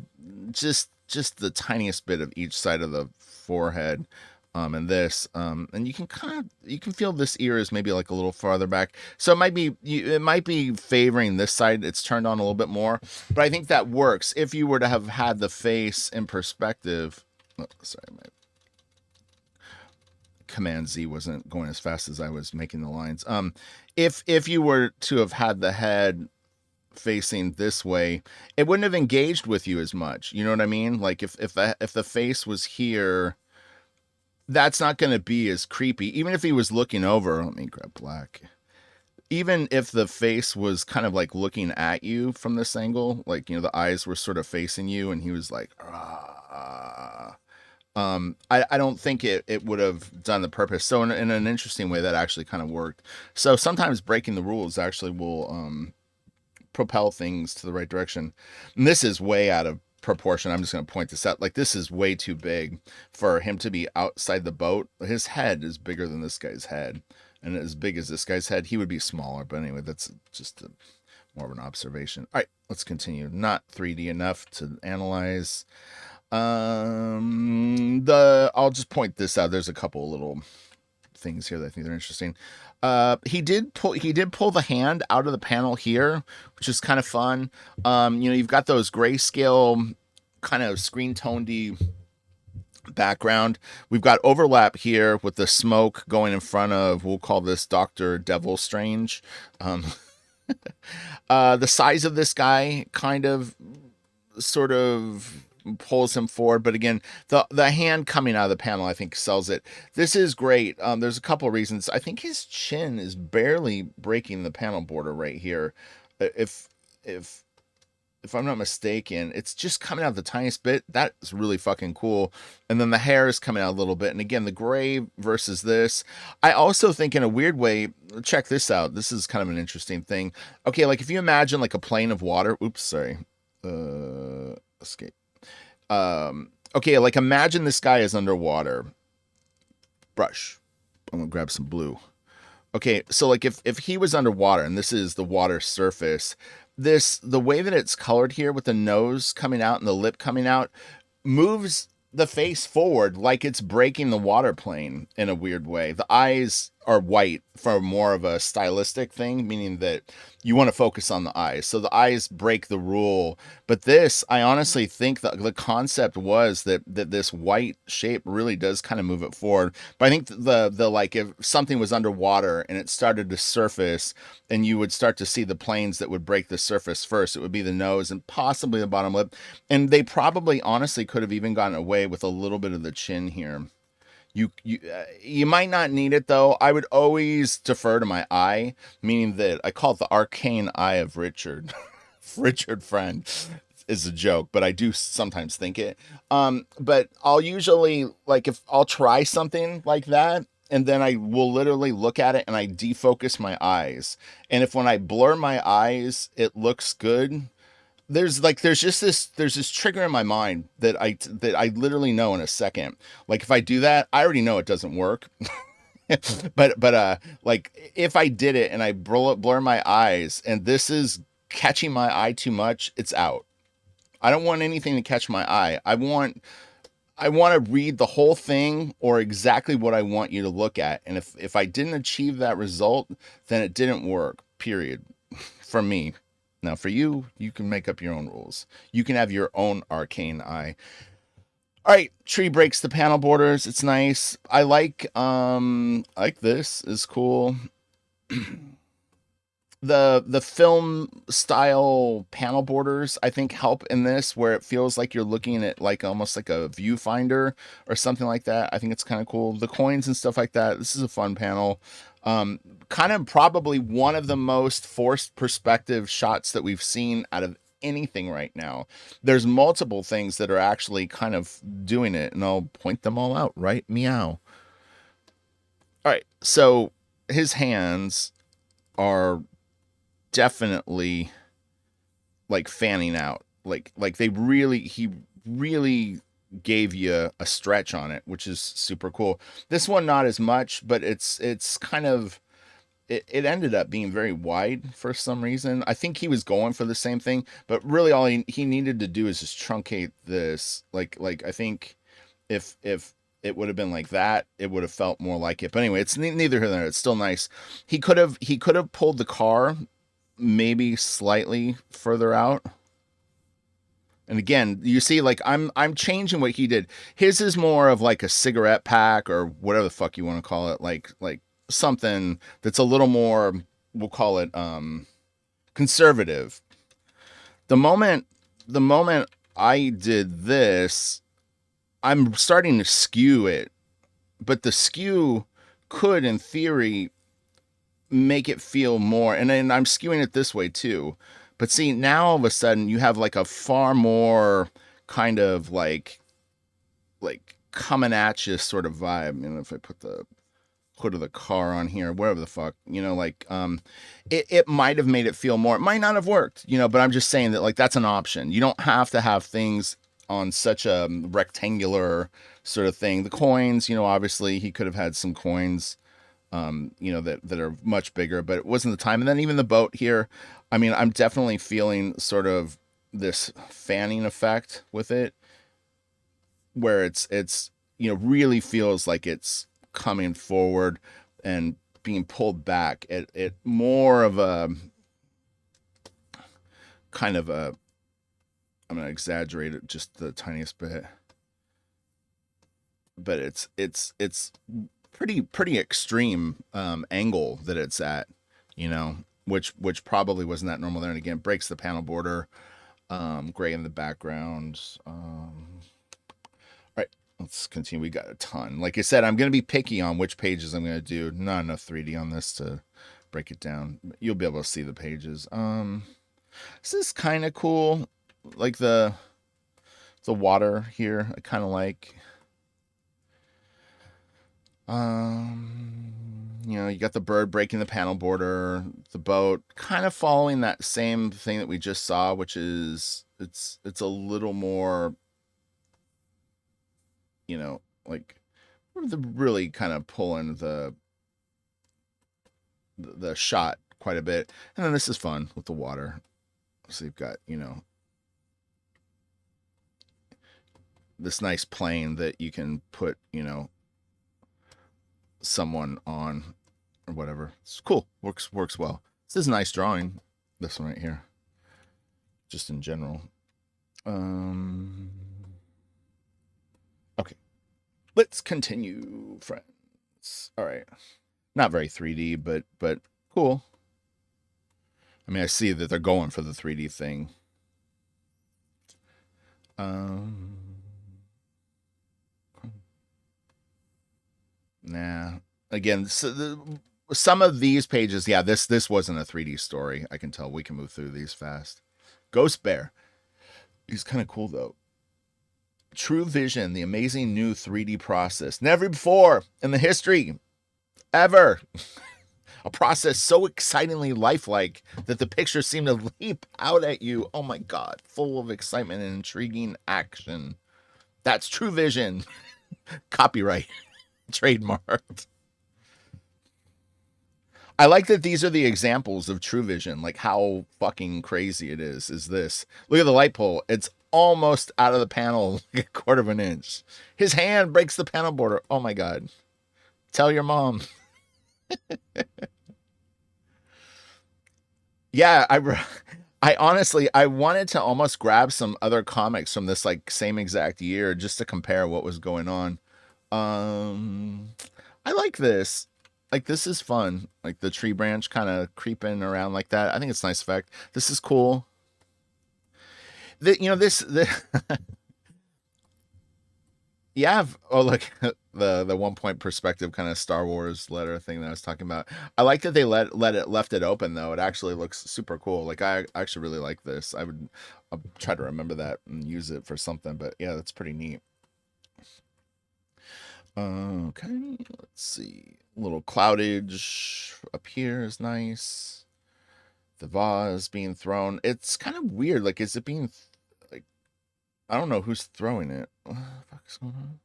just the tiniest bit of each side of the forehead, and this, and you can feel this ear is maybe like a little farther back, so it might be favoring this side. It's turned on a little bit more, but I think that works if you were to have had the face in perspective. Oh, sorry, my Command Z wasn't going as fast as I was making the lines. If you were to have had the head facing this way, it wouldn't have engaged with you as much. You know what I mean? Like if the face was here, that's not going to be as creepy. Even if he was looking over, let me grab black. Even if the face was kind of like looking at you from this angle, like the eyes were sort of facing you, and he was like, ah. I don't think it would have done the purpose. So in an interesting way, that actually kind of worked. So sometimes breaking the rules actually will propel things to the right direction. And this is way out of proportion. I'm just going to point this out. Like this is way too big for him to be outside the boat. His head is bigger than this guy's head, and as big as this guy's head, he would be smaller. But anyway, that's just more of an observation. All right, let's continue. Not 3D enough to analyze. I'll just point this out. There's a couple little things here that I think are interesting. He did pull the hand out of the panel here, which is kind of fun. You've got those grayscale kind of screen tonedy background. We've got overlap here with the smoke going in front of, we'll call this Dr. Devil Strange. The size of this guy kind of sort of pulls him forward, but again, the hand coming out of the panel I think sells it. This is great. There's a couple of reasons. I think his chin is barely breaking the panel border right here. If I'm not mistaken, it's just coming out the tiniest bit. That's really fucking cool. And then the hair is coming out a little bit. And again, the gray versus this. I also think in a weird way, check this out. This is kind of an interesting thing. Okay, like if you imagine like a plane of water. Oops, sorry. Escape. Okay, like imagine this guy is underwater. Brush. I'm gonna grab some blue. Okay, so like if he was underwater and this is the water surface, the way that it's colored here with the nose coming out and the lip coming out moves the face forward like it's breaking the water plane in a weird way. The eyes are white for more of a stylistic thing, meaning that you want to focus on the eyes. So the eyes break the rule. But this, I honestly think that the concept was that this white shape really does kind of move it forward. But I think the like if something was underwater and it started to surface and you would start to see the planes that would break the surface first, it would be the nose and possibly the bottom lip. And they probably honestly could have even gotten away with a little bit of the chin here. You might not need it though. I would always defer to my eye, meaning that I call it the arcane eye of Richard. Richard Friend is a joke, but I do sometimes think it. But I'll usually like if I'll try something like that, and then I will literally look at it and I defocus my eyes. And if when I blur my eyes, it looks good, there's this trigger in my mind that I literally know in a second. Like if I do that, I already know it doesn't work. But like if I did it and I blur my eyes and this is catching my eye too much, it's out. I don't want anything to catch my eye. I want to read the whole thing or exactly what I want you to look at. And if I didn't achieve that result, then it didn't work. Period. For me. Now for you, you can make up your own rules. You can have your own arcane eye. All right, tree breaks the panel borders. It's nice. I like this is cool. The film style panel borders I think help in this, where it feels like you're looking at like almost like a viewfinder or something like that. I think it's kind of cool. The coins and stuff like that. This is a fun panel. Kind of probably one of the most forced perspective shots that we've seen out of anything right now. There's multiple things that are actually kind of doing it, and I'll point them all out, right? Meow. All right, so his hands are definitely like fanning out. Like they really he really gave you a stretch on it, which is super cool. This one not as much, but it's kind of it ended up being very wide for some reason. I think he was going for the same thing, but really all he needed to do is just truncate this. Like I think if it would have been like that, it would have felt more like it. But anyway, it's neither here nor there. It's still nice. He could have pulled the car maybe slightly further out. And again, you see, like I'm changing what he did. His is more of like a cigarette pack or whatever the fuck you want to call it, like something that's a little more, we'll call it conservative. The moment the moment I did this, I'm starting to skew it, but the skew could, in theory, make it feel more. And then I'm skewing it this way too. But see, now all of a sudden you have like a far more kind of like coming at you sort of vibe. You know, if I put the hood of the car on here, whatever the fuck, you know, like it might have made it feel more. It might not have worked, you know, but I'm just saying that like that's an option. You don't have to have things on such a rectangular sort of thing. The coins, you know, obviously he could have had some coins you know, that are much bigger, but it wasn't the time. And then even the boat here, I mean, I'm definitely feeling sort of this fanning effect with it, where it's you know really feels like it's coming forward and being pulled back. It more of a kind of a I'm gonna exaggerate it just the tiniest bit, but it's pretty extreme angle that it's at, you know, which probably wasn't that normal there. And again, breaks the panel border, gray in the background. All right, let's continue. We got a ton. Like I said, I'm gonna be picky on which pages I'm gonna do. Not enough 3D on this to break it down. You'll be able to see the pages. This is kind of cool. Like the water here, I kind of like. You know, you got the bird breaking the panel border, the boat kind of following that same thing that we just saw, which is it's a little more, you know, like the really kind of pulling the shot quite a bit. And then this is fun with the water. So you've got, you know, this nice plane that you can put, you know, someone on or whatever. It's cool. Works well. This is a nice drawing. This one right here. Just in general. Okay. Let's continue, friends. All right. Not very 3D, but cool. I mean, I see that they're going for the 3D thing. Nah. Again, some of these pages, yeah, this wasn't a 3D story. I can tell. We can move through these fast. Ghost Bear. He's kind of cool though. True Vision, the amazing new 3D process. Never before in the history ever. A process so excitingly lifelike that the pictures seem to leap out at you. Oh my God, full of excitement and intriguing action. That's True Vision. Copyright, trademarked. I like that these are the examples of True Vision, like how fucking crazy it is. Is this? Look at the light pole. It's almost out of the panel, like a quarter of an inch. His hand breaks the panel border. Oh my God. Tell your mom. Yeah, I honestly I wanted to almost grab some other comics from this like same exact year just to compare what was going on. Um I like this. Like this is fun. Like the tree branch kind of creeping around like that. I think it's a nice effect. This is cool. This yeah, oh look, the 1 point perspective kind of Star Wars letter thing that I was talking about. I like that they left it open though. It actually looks super cool. Like I actually really like this. I'll try to remember that and use it for something. But yeah, that's pretty neat. Okay, let's see. A little cloudage up here is nice. The vase being thrown. It's kind of weird. Like, is it being like I don't know who's throwing it. What the fuck is going on?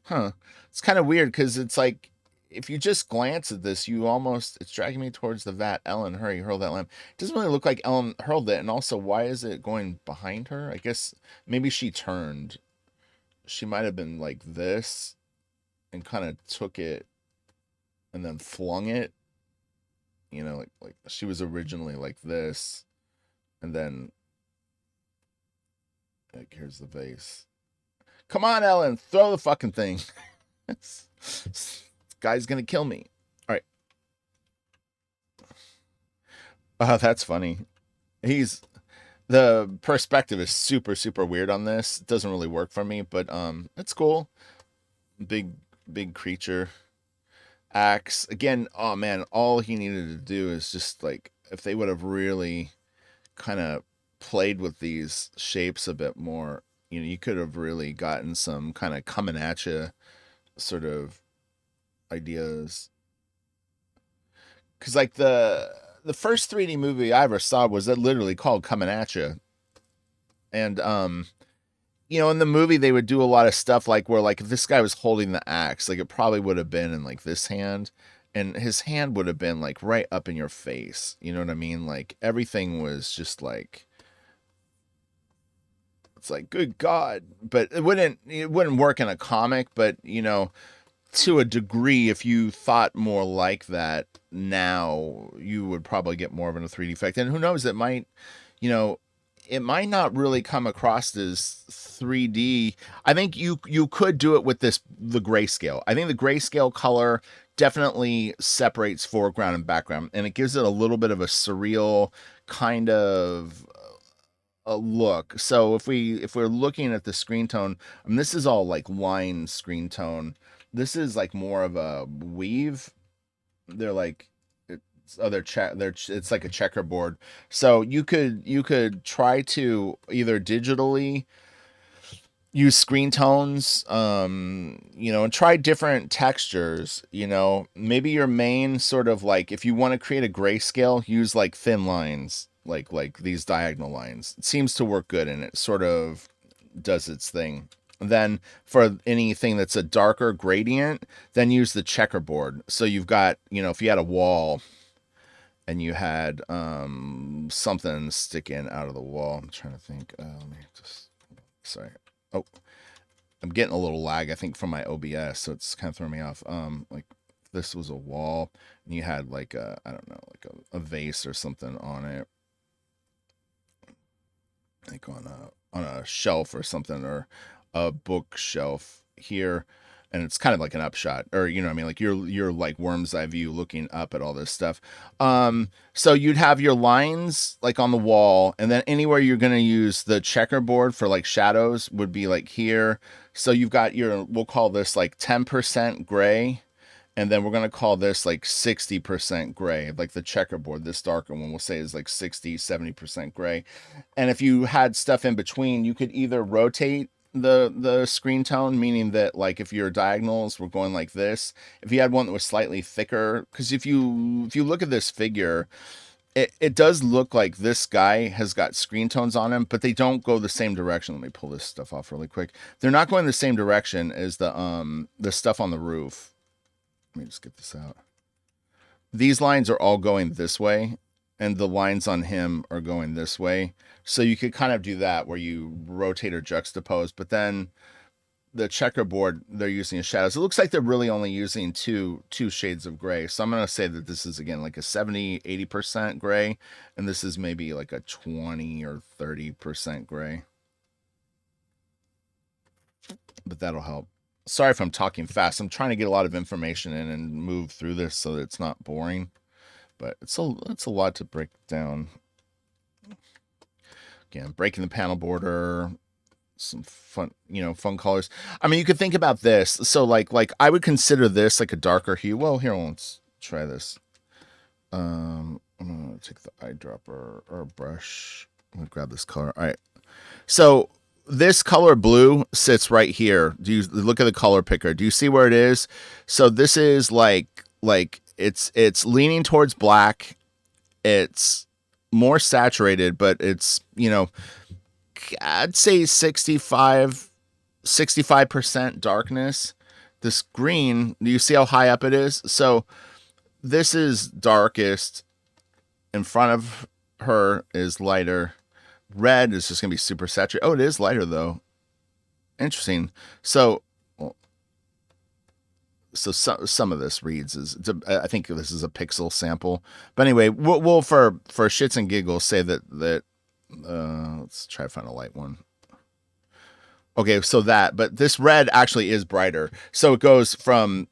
Huh. It's kind of weird because it's like if you just glance at this, you almost it's dragging me towards the vat. Ellen, hurry, hurl that lamp. It doesn't really look like Ellen hurled it, and also why is it going behind her? I guess maybe she turned. She might have been like this and kind of took it and then flung it. Like she was originally like this, and then like here's the vase. Come on, Ellen, throw the fucking thing. This guy's gonna kill me. All right. Oh, that's funny. He's the perspective is super super weird on this. It doesn't really work for me, but it's cool. Big big creature. Axe again. Oh man, all he needed to do is just like if they would have really kind of played with these shapes a bit more, you could have really gotten some kind of coming at you sort of ideas. Because like the first 3D movie I ever saw was literally called Coming at You, and in the movie they would do a lot of stuff like where like if this guy was holding the axe, like it probably would have been in like this hand. And his hand would have been like right up in your face. You know what I mean? Like everything was just like it's like good God, but it wouldn't work in a comic. But to a degree, if you thought more like that now, you would probably get more of a 3D effect. And who knows, you know, it might not really come across as 3D. I think you could do it with the grayscale. I think the grayscale color definitely separates foreground and background, and it gives it a little bit of a surreal kind of a look. So if we're looking at the screen tone, I mean, this is all like line screen tone. This is like more of a weave. They're like it's like a checkerboard. So you could try to either digitally use screen tones, and try different textures. Maybe your main sort of like if you want to create a grayscale, use like thin lines, like these diagonal lines. It seems to work good, and it sort of does its thing. Then for anything that's a darker gradient, then use the checkerboard. So you've got, if you had a wall and you had something sticking out of the wall. I'm trying to think. Let me just sorry. Oh, I'm getting a little lag, I think, from my OBS, so it's kind of throwing me off. Like this was a wall, and you had like I don't know, like a vase or something on it, like on a shelf or something, or a bookshelf here, and it's kind of like an upshot, or what I mean, like you're like worm's eye view looking up at all this stuff. So you'd have your lines like on the wall, and then anywhere you're gonna use the checkerboard for like shadows would be like here. So you've got we'll call this like 10% gray, and then we're going to call this like 60% gray, like the checkerboard. This darker one we'll say is like 60, 70% gray. And if you had stuff in between, you could either rotate the screen tone, meaning that like if your diagonals were going like this, if you had one that was slightly thicker, because if you look at this figure, it does look like this guy has got screen tones on him, but they don't go the same direction. Let me pull this stuff off really quick. They're not going the same direction as the stuff on the roof. Let me just get this out. These lines are all going this way, and the lines on him are going this way. So you could kind of do that where you rotate or juxtapose, but then the checkerboard they're using as shadows. It looks like they're really only using two shades of gray. So I'm going to say that this is again like a 70-80% gray, and this is maybe like a 20 or 30% gray. But that'll help. Sorry if I'm talking fast. I'm trying to get a lot of information in and move through this so that it's not boring. But it's a lot to break down. Again, breaking the panel border, some fun colors. I mean, you could think about this. So like I would consider this like a darker hue. Well, here, let's try this. I'm gonna take the eyedropper or brush. I'm gonna grab this color. All right. So this color blue sits right here. Do you look at the color picker? Do you see where it is? So this is like it's leaning towards black. It's more saturated, but it's, I'd say 65% darkness. This green, do you see how high up it is? So this is darkest. In front of her is lighter. Red is just going to be super saturated. Oh, it is lighter, though. Interesting. So some of this reads I think this is a pixel sample. But anyway, we'll for shits and giggles say that let's try to find a light one. Okay, so but this red actually is brighter. So it goes from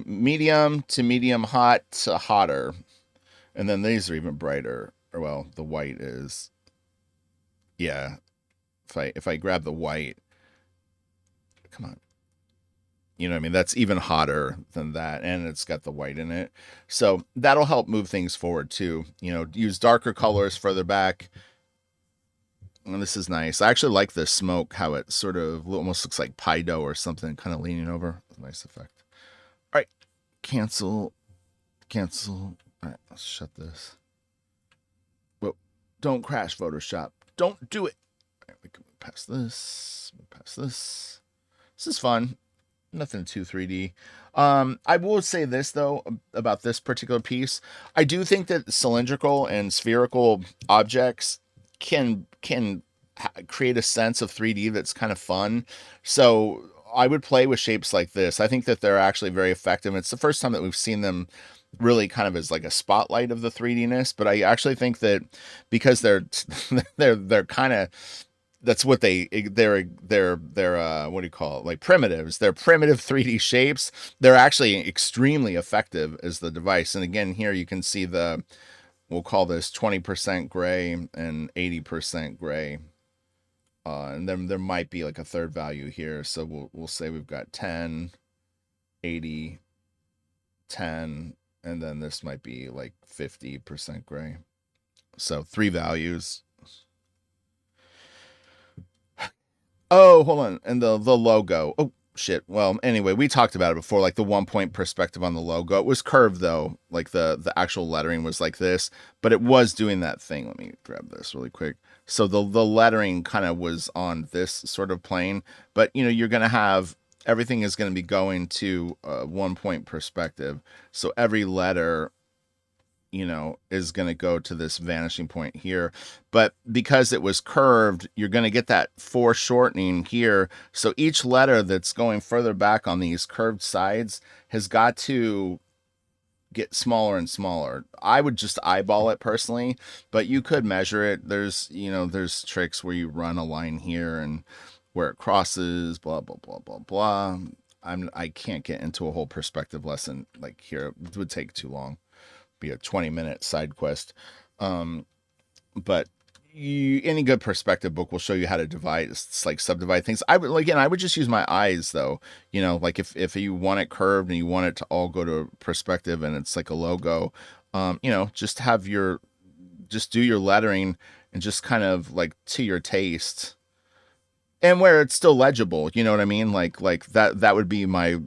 medium to medium hot to hotter. And then these are even brighter. Or well, the white is, yeah. If I grab the white, come on. You know what I mean? That's even hotter than that. And it's got the white in it. So that'll help move things forward too. Use darker colors further back. And this is nice. I actually like the smoke, how it sort of almost looks like pie dough or something, kind of leaning over. Nice effect. All right. Cancel. All right, let's shut this. Whoa. Don't crash Photoshop. Don't do it. All right, we can move past this. This is fun. Nothing too 3D. I will say this, though, about this particular piece. I do think that cylindrical and spherical objects can create a sense of 3D that's kind of fun. So I would play with shapes like this. I think that they're actually very effective. It's the first time that we've seen them really kind of as like a spotlight of the 3D-ness. But I actually think that because they're kind of, that's what they're what do you call it? Like primitives. They're primitive 3D shapes. They're actually extremely effective as the device. And again, here you can see we'll call this 20% gray and 80% gray. And then there might be like a third value here. So we'll say we've got 10, 80, 10, and then this might be like 50% gray. So 3 values. Oh, hold on. And the logo. Oh, shit. Well, anyway, we talked about it before, like the 1-point perspective on the logo. It was curved, though. Like the actual lettering was like this, but it was doing that thing. Let me grab this really quick. So the lettering kind of was on this sort of plane, but, you're going to have, everything is going to be going to a 1-point perspective. So every letter, is going to go to this vanishing point here. But because it was curved, you're going to get that foreshortening here. So each letter that's going further back on these curved sides has got to get smaller and smaller. I would just eyeball it personally, but you could measure it. There's tricks where you run a line here and where it crosses, blah, blah, blah, blah, blah. I can't get into a whole perspective lesson like here. It would take too long. Be a 20-minute side quest. But any good perspective book will show you how to divide, it's like subdivide things. I would just use my eyes though. Like if you want it curved and you want it to all go to perspective and it's like a logo, just do your lettering and just kind of like to your taste. and where it's still legible. You know what I mean? Like that would be my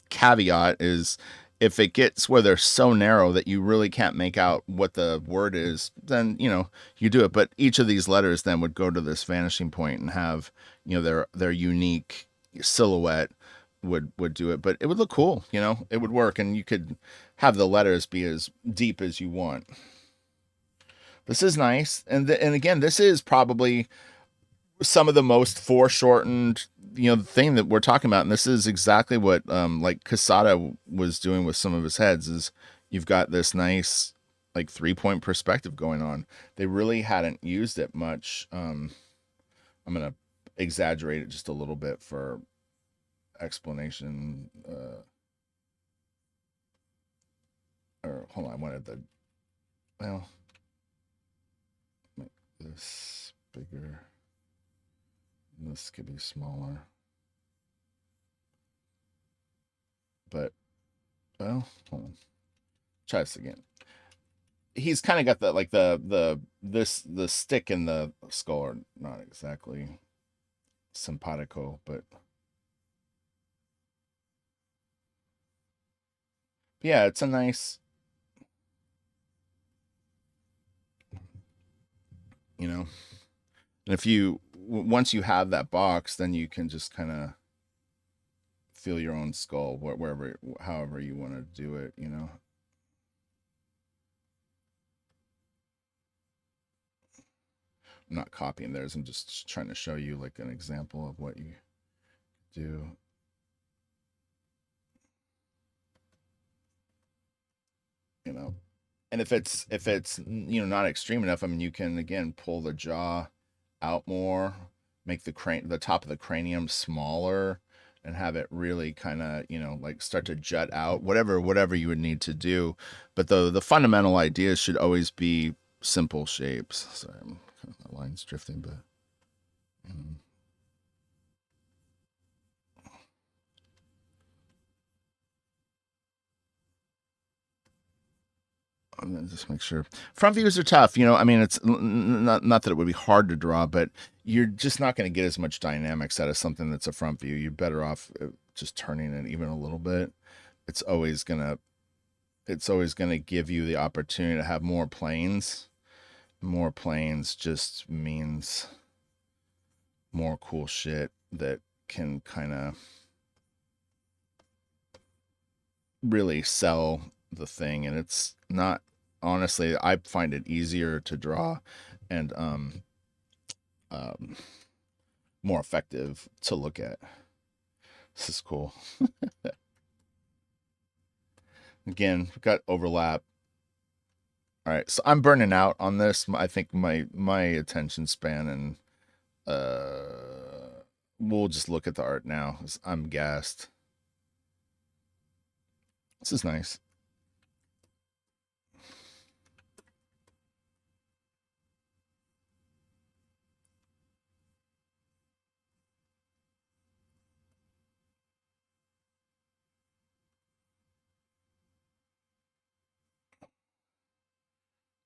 caveat is if it gets where they're so narrow that you really can't make out what the word is, then you do it. But each of these letters then would go to this vanishing point and have their unique silhouette would do it. But it would look cool. It would work, and you could have the letters be as deep as you want. This is nice, and again, this is probably some of the most foreshortened thing that we're talking about, and this is exactly what like Casada was doing with some of his heads. Is you've got this nice like 3-point perspective going on. They really hadn't used it much. I'm gonna exaggerate it just a little bit for explanation. Or hold on, I wanted the well make this bigger. This could be smaller. But, well, hold on. Try this again. He's kind of got the like the stick in the skull are not exactly simpatico, but yeah, it's a nice, you know. And if you once you have that box, then you can just kind of feel your own skull wherever, however you want to do it. I'm not copying theirs. I'm just trying to show you like an example of what you do. You know, and if it's not extreme enough, I mean, you can again pull the jaw out more, make the top of the cranium smaller, and have it really kind of like start to jut out. Whatever you would need to do, but the fundamental ideas should always be simple shapes. Sorry, my line's drifting, but. mm, I'm gonna just make sure. Front views are tough. I mean, it's not that it would be hard to draw, but you're just not going to get as much dynamics out of something that's a front view. You're better off just turning it even a little bit. It's always gonna it's always gonna give you the opportunity to have more planes. More planes just means more cool shit that can kind of really sell the thing, and it's not honestly. I find it easier to draw and um more effective to look at. This is cool. Again, we've got overlap. All right, so I'm burning out on this. I think my attention span, and we'll just look at the art now. I'm gassed. This is nice.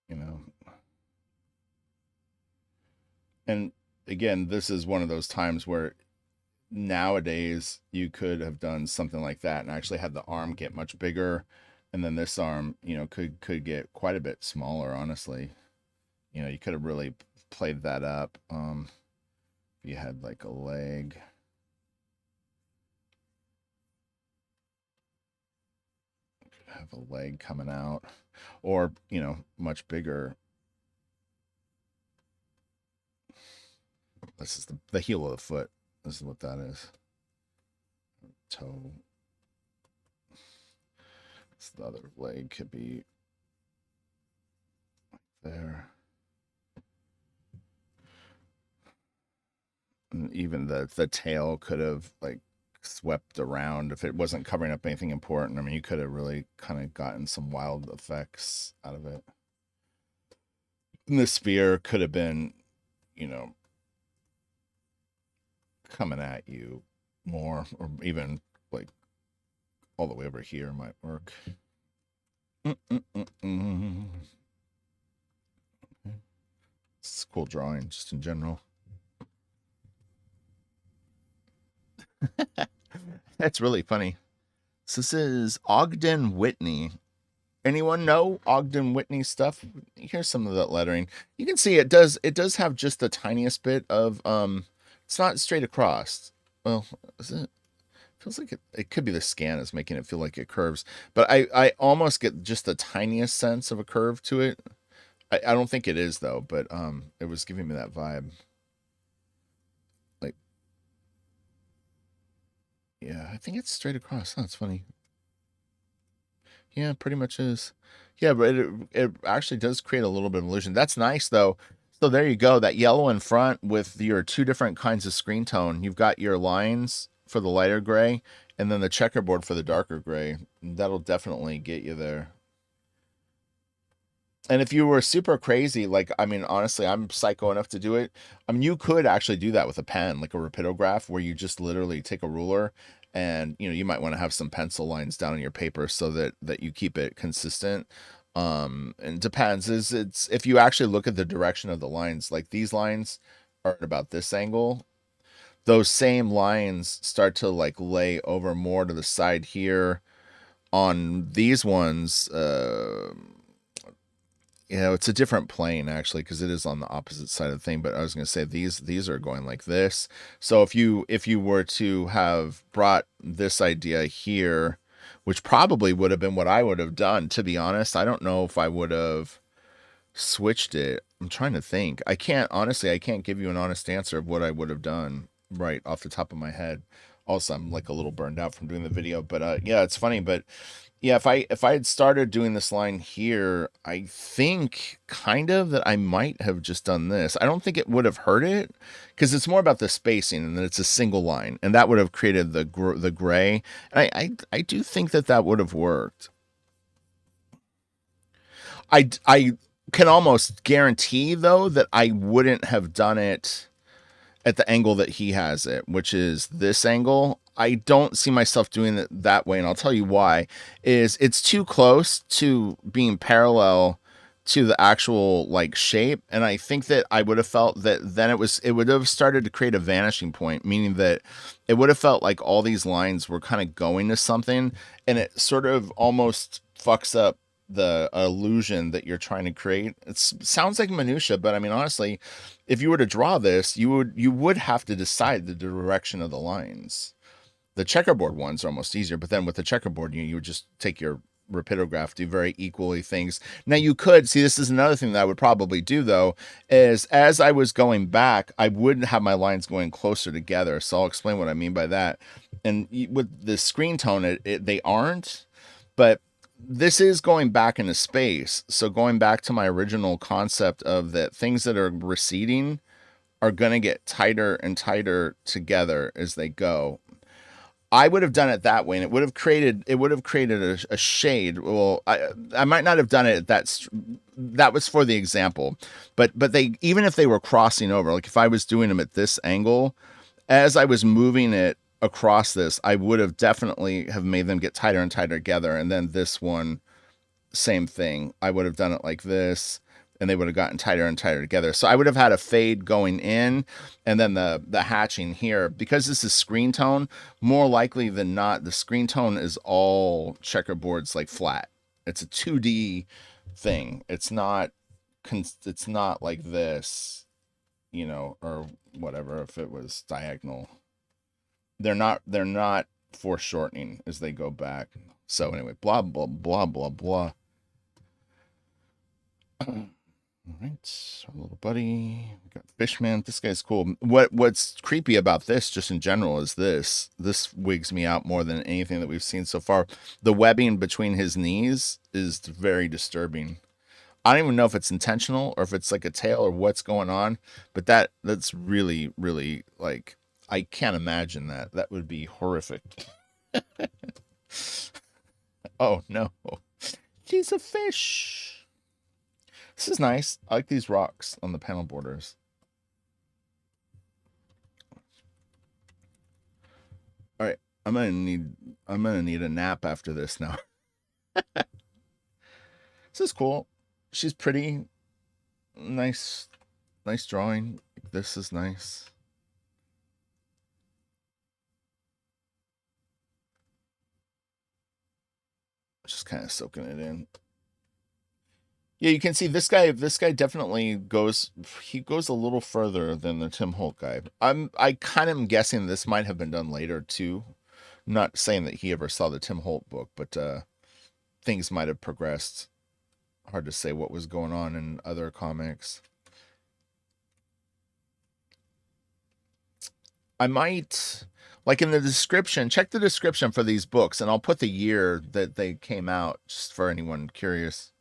You know, and again, this is one of those times where nowadays you could have done something like that and actually had the arm get much bigger, and then this arm could get quite a bit smaller. Honestly, you could have really played that up. If you had like a leg, have a leg coming out, or much bigger. This is the heel of the foot. This is what that is. Toe. This, the other leg could be there. And even the tail could have like swept around if it wasn't covering up anything important. I mean, you could have really kind of gotten some wild effects out of it. And the spear could have been, you know, coming at you more, or even like all the way over here might work. It's a cool drawing, just in general. That's really funny. So this is Ogden Whitney. Anyone know Ogden Whitney stuff? Here's some of that lettering. You can see it does have just the tiniest bit of it's not straight across. Well, is it? Feels like it could be the scan is making it feel like it curves, but I almost get just the tiniest sense of a curve to it. I don't think it is though, but it was giving me that vibe. Like, yeah, I think it's straight across. That's funny. Yeah, pretty much is. Yeah, but it actually does create a little bit of illusion. That's nice though. So there you go. That yellow in front with your two different kinds of screen tone. You've got your lines for the lighter gray and then the checkerboard for the darker gray. That'll definitely get you there. And if you were super crazy, like, I mean, honestly, I'm psycho enough to do it. I mean, you could actually do that with a pen, like a rapidograph, where you just literally take a ruler and, you might want to have some pencil lines down on your paper so that you keep it consistent. And it depends. It's if you actually look at the direction of the lines, like these lines are at about this angle. Those same lines start to like lay over more to the side here on these ones. It's a different plane actually because it is on the opposite side of the thing. But I was going to say these are going like this. So if you were to have brought this idea here, which probably would have been what I would have done, to be honest, I don't know if I would have switched it. I'm trying to think. I can't give you an honest answer of what I would have done right off the top of my head. Also, I'm like a little burned out from doing the video, but yeah, it's funny. But yeah, if I had started doing this line here, I think kind of that I might have just done this. I don't think it would have hurt it because it's more about the spacing and that it's a single line, and that would have created the gray. And I do think that would have worked. I can almost guarantee though that I wouldn't have done it at the angle that he has it, which is this angle. I don't see myself doing it that way, and I'll tell you why. Is it's too close to being parallel to the actual like shape, and I think that I would have felt that then it would have started to create a vanishing point, meaning that it would have felt like all these lines were kind of going to something, and it sort of almost fucks up the illusion that you're trying to create. It sounds like minutia, but I mean honestly, if you were to draw this, you would have to decide the direction of the lines. The checkerboard ones are almost easier, but then with the checkerboard, you would just take your rapidograph, do very equally things. Now you could see this is another thing that I would probably do though, is as I was going back, I would have my lines going closer together. So I'll explain what I mean by that. And with the screen tone, they aren't, but this is going back into space. So going back to my original concept of that things that are receding are going to get tighter and tighter together as they go. I would have done it that way, and it would have created a shade. Well, I might not have done it that was for the example, but they even if they were crossing over, like if I was doing them at this angle, as I was moving it across this, I would have definitely have made them get tighter and tighter together, and then this one same thing. I would have done it like this, and they would have gotten tighter and tighter together. So I would have had a fade going in, and then the hatching here. Because this is screen tone, more likely than not, the screen tone is all checkerboards like flat. It's a 2D thing. It's not like this, or whatever. If it was diagonal, they're not foreshortening as they go back. So anyway, blah blah blah blah blah. All right, our little buddy. We got Fishman. This guy's cool. What's creepy about this, just in general, is this. This wigs me out more than anything that we've seen so far. The webbing between his knees is very disturbing. I don't even know if it's intentional or if it's like a tail or what's going on, but that's really, really like I can't imagine that. That would be horrific. Oh no, she's a fish. This is nice. I like these rocks on the panel borders. All right, I'm gonna need a nap after this now. This is cool. She's pretty. Nice, nice drawing. This is nice. Just kind of soaking it in. Yeah, you can see this guy. This guy definitely goes. He goes a little further than the Tim Holt guy. I kind of am guessing this might have been done later too. I'm not saying that he ever saw the Tim Holt book, but things might have progressed. Hard to say what was going on in other comics. I might, like in the description, check the description for these books, and I'll put the year that they came out just for anyone curious.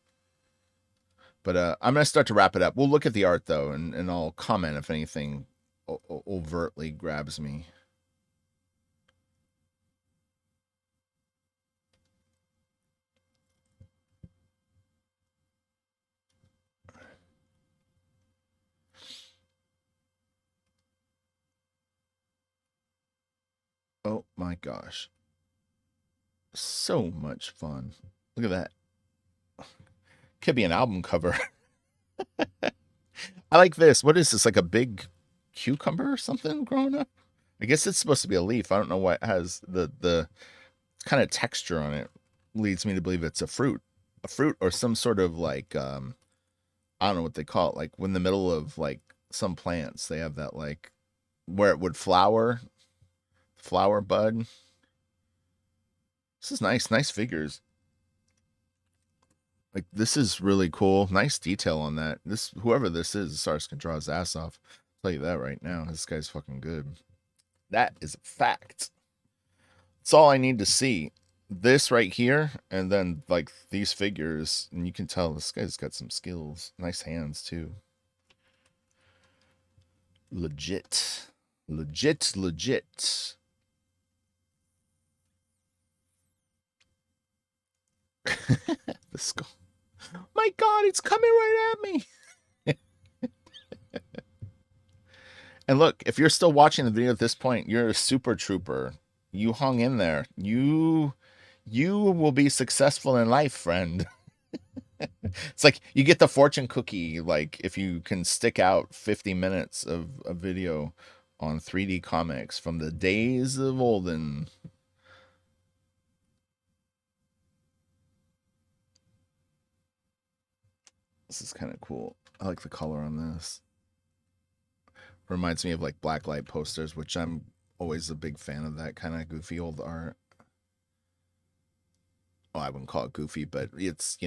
But I'm going to start to wrap it up. We'll look at the art, though, and I'll comment if anything overtly grabs me. Oh my gosh. So much fun. Look at that. Could be an album cover. I like this. What is this? Like a big cucumber or something growing up? I guess it's supposed to be a leaf. I don't know what has the kind of texture on it. Leads me to believe it's a fruit. A fruit or some sort of like I don't know what they call it. Like when the middle of like some plants, they have that like where it would flower bud. This is nice. Nice figures. Like this is really cool. Nice detail on that. This whoever this is, this artist can draw his ass off. I'll tell you that right now. This guy's fucking good. That is a fact. That's all I need to see. This right here, and then like these figures, and you can tell this guy's got some skills. Nice hands too. Legit. Legit, legit. The skull. My God, it's coming right at me. And look, if you're still watching the video at this point, you're a super trooper. You hung in there. You will be successful in life, friend. It's like you get the fortune cookie, like if you can stick out 50 minutes of a video on 3D comics from the days of olden. This is kind of cool. I like the color on this. Reminds me of like blacklight posters, which I'm always a big fan of that kind of goofy old art. Well, I wouldn't call it goofy, but it's,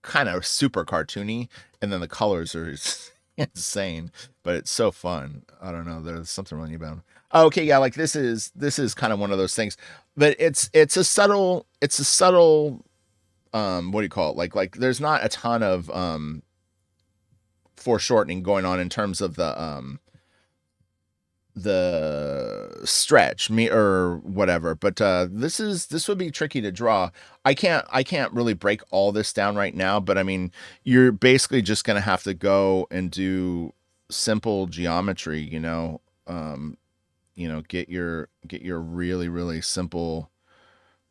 kind of super cartoony, and then the colors are insane, but it's so fun. I don't know. There's something really about. Okay, yeah, like this is kind of one of those things, but it's a subtle what do you call it? Like there's not a ton of foreshortening going on in terms of the stretch me or whatever, but this would be tricky to draw. I can't really break all this down right now, but I mean you're basically just gonna have to go and do simple geometry, get your really really simple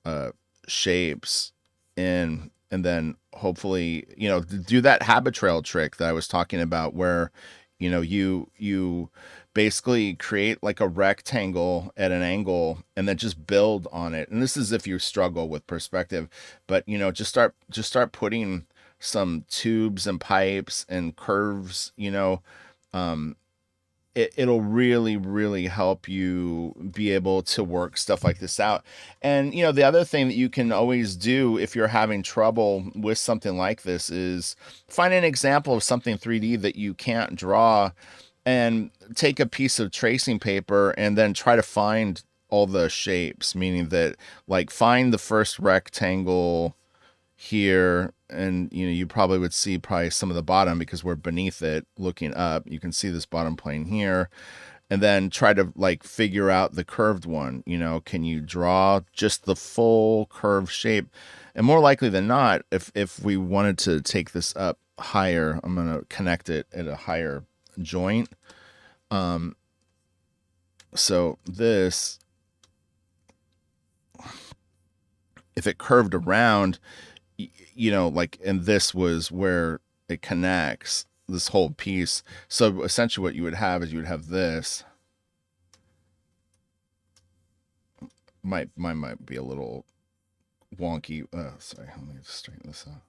uh shapes in, and then hopefully do that habit trail trick that I was talking about, where you basically create like a rectangle at an angle and then just build on it. And this is if you struggle with perspective, but just start putting some tubes and pipes and curves, um it'll really really help you be able to work stuff like this out. And the other thing that you can always do if you're having trouble with something like this is find an example of something 3D that you can't draw, and take a piece of tracing paper and then try to find all the shapes, meaning that like find the first rectangle here, and you probably would see probably some of the bottom because we're beneath it looking up. You can see this bottom plane here, and then try to like figure out the curved one. Can you draw just the full curved shape? And more likely than not, if we wanted to take this up higher, I'm going to connect it at a higher joint. So this, if it curved around, like, and this was where it connects this whole piece. So essentially what you would have is you would have this. Might be a little wonky. Sorry, let me just straighten this out.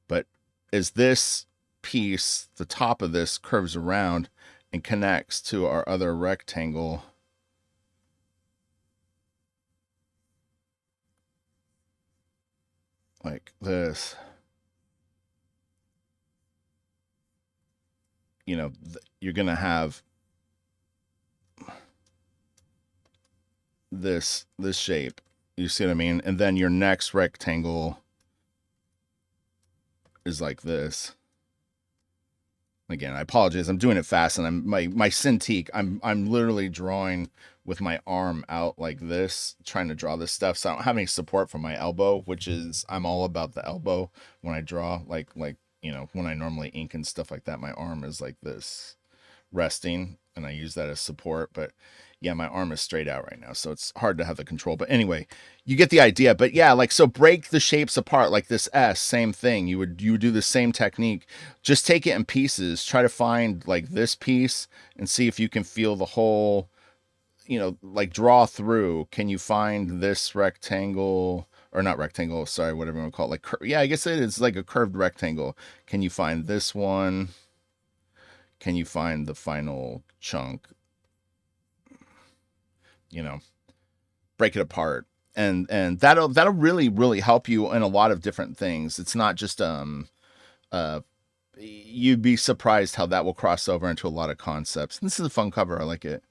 But is this piece, the top of this curves around and connects to our other rectangle like this. You know, you're going to have this shape. You see what I mean? And then your next rectangle is like this. Again, I apologize. I'm doing it fast, and my Cintiq. I'm literally drawing with my arm out like this, trying to draw this stuff. So I don't have any support from my elbow, which is I'm all about the elbow when I draw. Like you know, when I normally ink and stuff like that, my arm is like this, resting, and I use that as support. But yeah, my arm is straight out right now, so it's hard to have the control. But anyway, you get the idea. But yeah, like so break the shapes apart like this S, same thing. You would do the same technique. Just take it in pieces. Try to find like this piece and see if you can feel the whole, you know, like draw through. Can you find this rectangle or not rectangle, sorry, whatever you want to call it. Like yeah, I guess it is like a curved rectangle. Can you find this one? Can you find the final chunk? You know, break it apart, and that'll really help you in a lot of different things. It's not just uh you'd be surprised how that will cross over into a lot of concepts. This is a fun cover. I like it.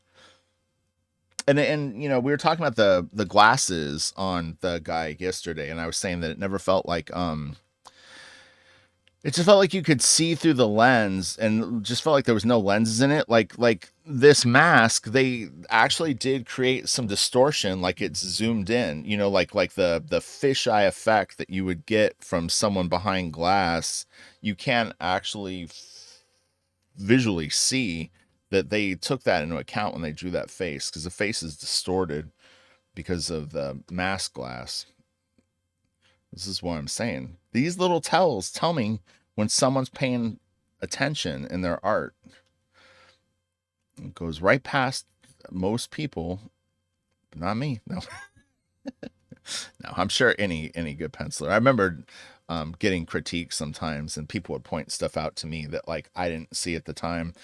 And you know, we were talking about the glasses on the guy yesterday, and I was saying that it never felt like it just felt like you could see through the lens, and just felt like there was no lenses in it. Like this mask, they actually did create some distortion, like it's zoomed in. You know, like the fisheye effect that you would get from someone behind glass. You can't actually visually see that they took that into account when they drew that face, because the face is distorted because of the mask glass. This is what I'm saying. These little tells tell me when someone's paying attention in their art. It goes right past most people, but not me. No, no. I'm sure any good penciler. I remember getting critiques sometimes, and people would point stuff out to me that like I didn't see at the time,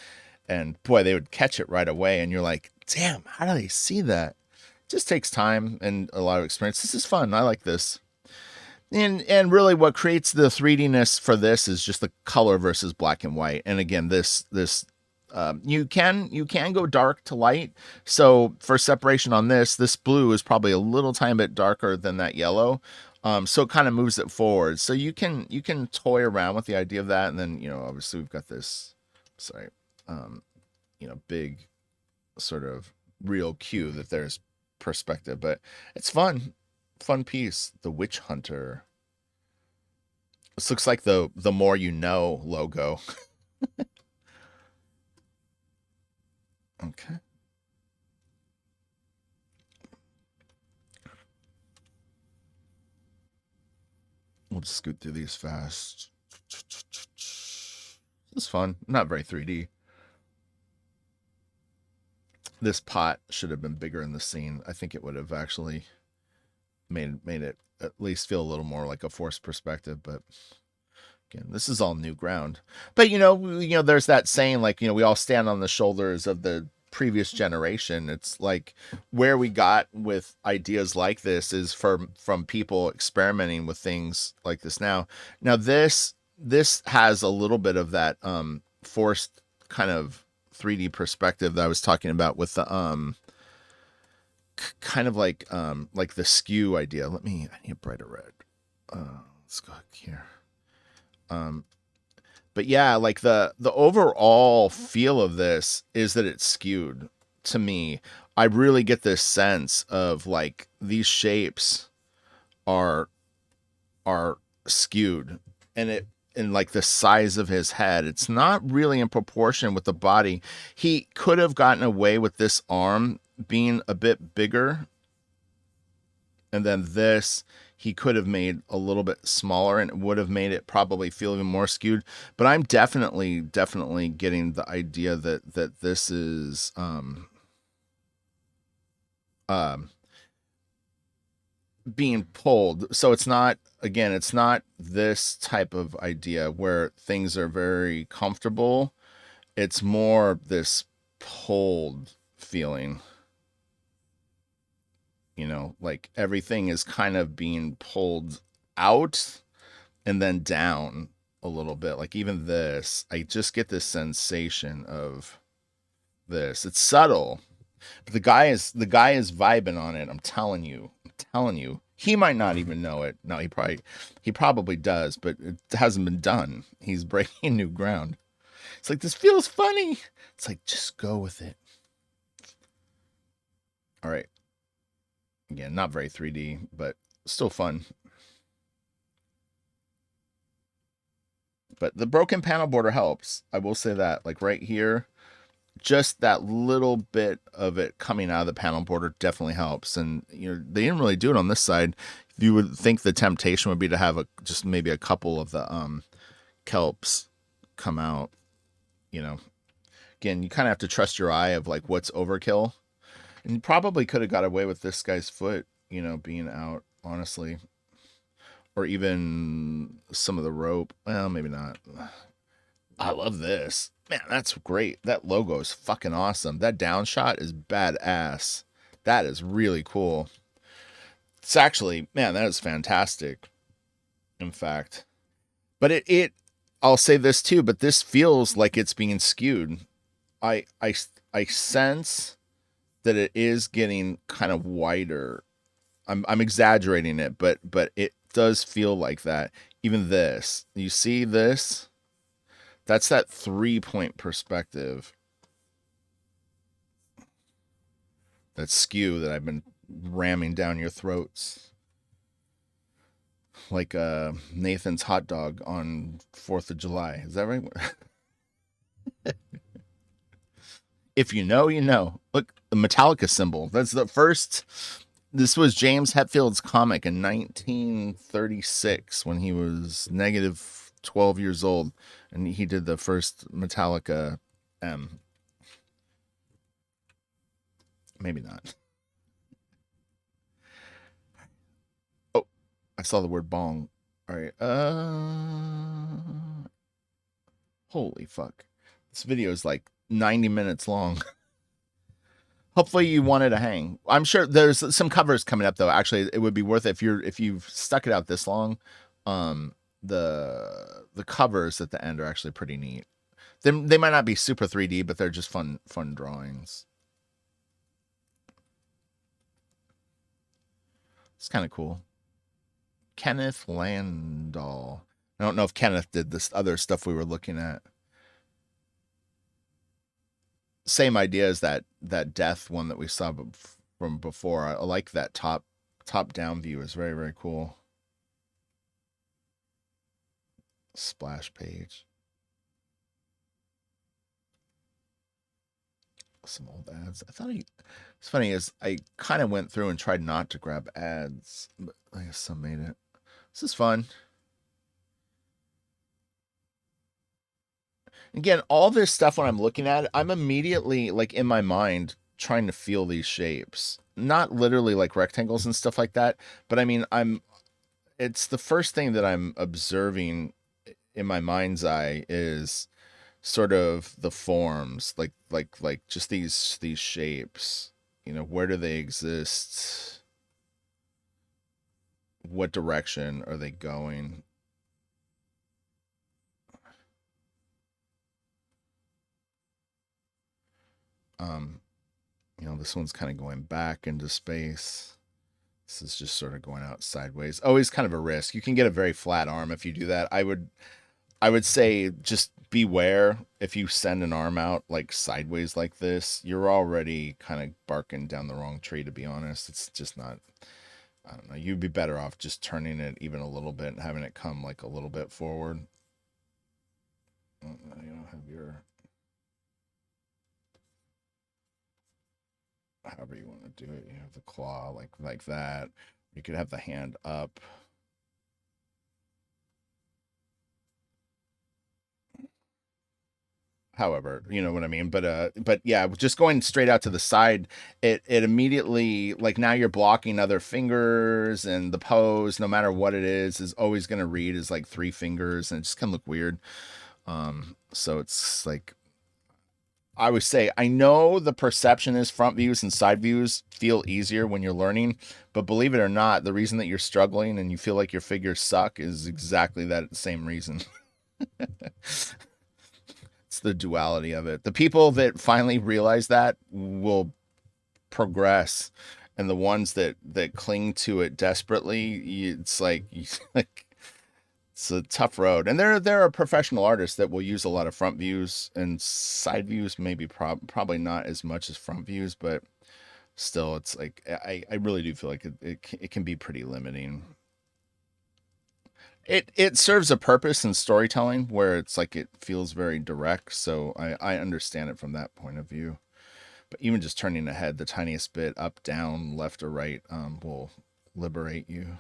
and boy, they would catch it right away. And you're like, damn, how do they see that? It just takes time and a lot of experience. This is fun. I like this. And really what creates the 3D-ness for this is just the color versus black and white. And again, this you can go dark to light. So for separation on this blue is probably a little tiny bit darker than that yellow. So it kind of moves it forward. So you can toy around with the idea of that. And then, you know, obviously we've got this, sorry, you know, big sort of real cue that there's perspective, but it's fun piece. The Witch Hunter. This looks like the more you know logo. Okay. We'll just scoot through these fast. This is fun. Not very 3D. This pot should have been bigger in the scene. I think it would have actually made it at least feel a little more like a forced perspective, but again, this is all new ground. But there's that saying, like, we all stand on the shoulders of the previous generation. It's like where we got with ideas like this is from people experimenting with things like this now. Now this has a little bit of that forced kind of 3D perspective that I was talking about with the kind of like the skew idea. I need a brighter red. Let's go here. Um, but yeah, like the overall feel of this is that it's skewed to me. I really get this sense of like these shapes are are skewed, and like the size of his head, it's not really in proportion with the body. He could have gotten away with this arm being a bit bigger, and then this he could have made a little bit smaller, and it would have made it probably feel even more skewed. But I'm definitely getting the idea that this is um being pulled. So it's not, again, it's not this type of idea where things are very comfortable. It's more this pulled feeling, like everything is kind of being pulled out and then down a little bit. Like even this, I just get this sensation of this. It's subtle, but the guy is vibing on it. I'm telling you. I'm telling you. He might not even know it. No, he probably does, but it hasn't been done. He's breaking new ground. It's like this feels funny. It's like just go with it. All right. Again, not very 3D, but still fun. But the broken panel border helps. I will say that. Like right here, just that little bit of it coming out of the panel border definitely helps. And they didn't really do it on this side. You would think the temptation would be to have just maybe a couple of the kelps come out. You know, Again, you kind of have to trust your eye of like what's overkill. And you probably could have got away with this guy's foot, being out, honestly, or even some of the rope. Well, maybe not. I love this. Man, that's great. That logo is fucking awesome. That down shot is badass. That is really cool. It's actually, man, that is fantastic. In fact, but I'll say this too, but this feels like it's being skewed. I I I sense that it is getting kind of wider. I'm exaggerating it, but it does feel like that. Even this, you see this? That's that 3 point perspective, that skew that I've been ramming down your throats like Nathan's hot dog on 4th of July. Is that right? If you know, you know. Look, the Metallica symbol. That's the first. This was James Hetfield's comic in 1936 when he was negative 12 years old, and he did the first Metallica M. Maybe not. Oh, I saw the word bong. All right. Holy fuck. This video is like 90 minutes long. Hopefully you wanted to hang. I'm sure there's some covers coming up though. Actually, it would be worth it if you've stuck it out this long. Um, the covers at the end are actually pretty neat. They might not be super 3D, but they're just fun drawings. It's kind of cool. Kenneth Landau. I don't know if Kenneth did this other stuff we were looking at. Same idea as that death one that we saw from before. I like that top down view. Is very very cool. Splash page. Some old ads. It's funny is I kind of went through and tried not to grab ads, but I guess some made it. This is fun. Again, all this stuff when I'm looking at it, I'm immediately like in my mind trying to feel these shapes. Not literally like rectangles and stuff like that, but I mean it's the first thing that I'm observing in my mind's eye is sort of the forms, like just these shapes. Where do they exist? What direction are they going? Um, this one's kind of going back into space. This is just sort of going out sideways. Always kind of a risk. You can get a very flat arm if you do that. I would say just beware if you send an arm out like sideways like this. You're already kind of barking down the wrong tree, to be honest. It's just not. I don't know. You'd be better off just turning it even a little bit and having it come like a little bit forward. You don't have your however you want to do it. You have the claw like that. You could have the hand up. however, you know what I mean. But yeah, just going straight out to the side, it immediately, like, now you're blocking other fingers, and the pose, no matter what it is always going to read as like three fingers, and it just kind of look weird. So it's like, I would say, I know the perception is front views and side views feel easier when you're learning, but believe it or not, the reason that you're struggling and you feel like your figures suck is exactly that same reason. It's the duality of it. The people that finally realize that will progress, and the ones that cling to it desperately, it's like, like, it's a tough road. And there are professional artists that will use a lot of front views, and side views maybe probably not as much as front views, but still, it's like, I really do feel like it can be pretty limiting. It serves a purpose in storytelling where it's like it feels very direct, so I understand it from that point of view. But even just turning the head the tiniest bit up, down, left, or right, will liberate you.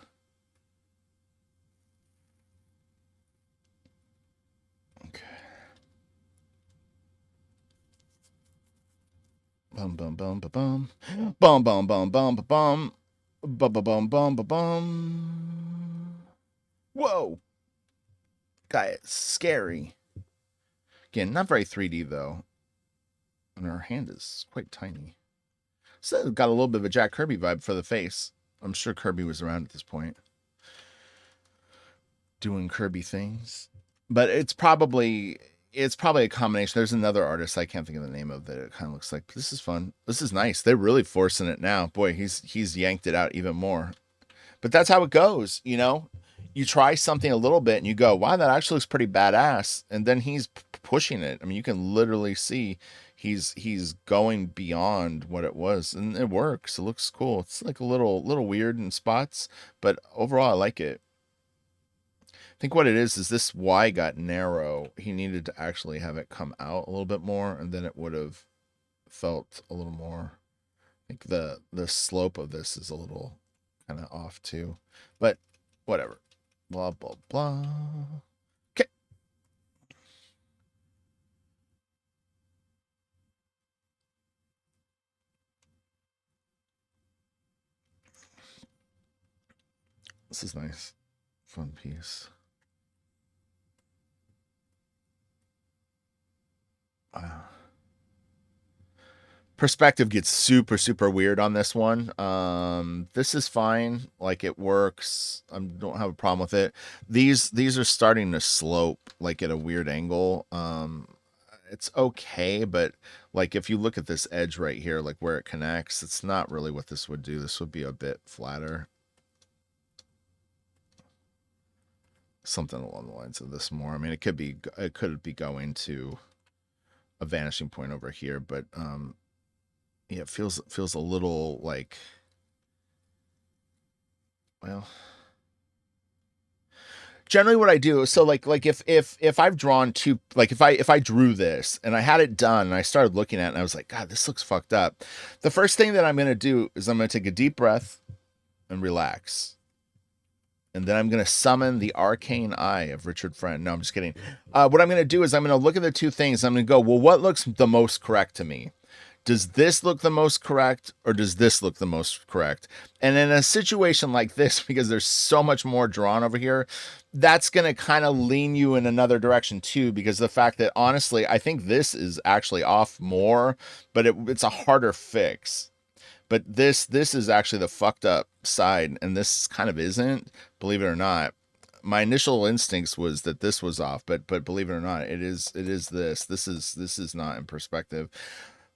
Okay. Bum bum bum ba bum. Bum bum bum bum ba bum. Bum bum bum bum ba bum. Whoa. Guy, it's scary. Again, not very 3D though. And her hand is quite tiny. So it got a little bit of a Jack Kirby vibe for the face. I'm sure Kirby was around at this point, doing Kirby things. But it's probably a combination. There's another artist I can't think of the name of that it kind of looks like. This is fun. This is nice. They're really forcing it now. Boy, he's yanked it out even more. But that's how it goes, you know. You try something a little bit and you go, "Wow, that actually looks pretty badass." And then he's pushing it. I mean, you can literally see he's going beyond what it was, and it works. It looks cool. It's like a little weird in spots, but overall I like it. I think what it is this Y got narrow. He needed to actually have it come out a little bit more, and then it would have felt a little more. I think the slope of this is a little kind of off too, but whatever. Blah blah blah. Okay, this is nice, fun piece. Wow. Perspective gets super weird on this one. This is fine, like, it works. I don't have a problem with it. These are starting to slope like at a weird angle. It's okay, but like, if you look at this edge right here, like where it connects, it's not really what this would do. This would be a bit flatter, something along the lines of this more. I mean, it could be going to a vanishing point over here, but yeah, it feels a little like, well, generally what I do, so like if I've drawn two, like if I drew this and I had it done and I started looking at it and I was like, God, this looks fucked up. The first thing that I'm gonna do is I'm gonna take a deep breath and relax. And then I'm gonna summon the arcane eye of Richard Friend. No, I'm just kidding. What I'm gonna do is I'm gonna look at the two things. I'm gonna go, well, what looks the most correct to me? Does this look the most correct, or does this look the most correct? And in a situation like this, because there's so much more drawn over here, that's going to kind of lean you in another direction too, because the fact that, honestly, I think this is actually off more, but it's a harder fix. But this is actually the fucked up side, and this kind of isn't, believe it or not. My initial instincts was that this was off, but believe it or not, it is this. This is not in perspective.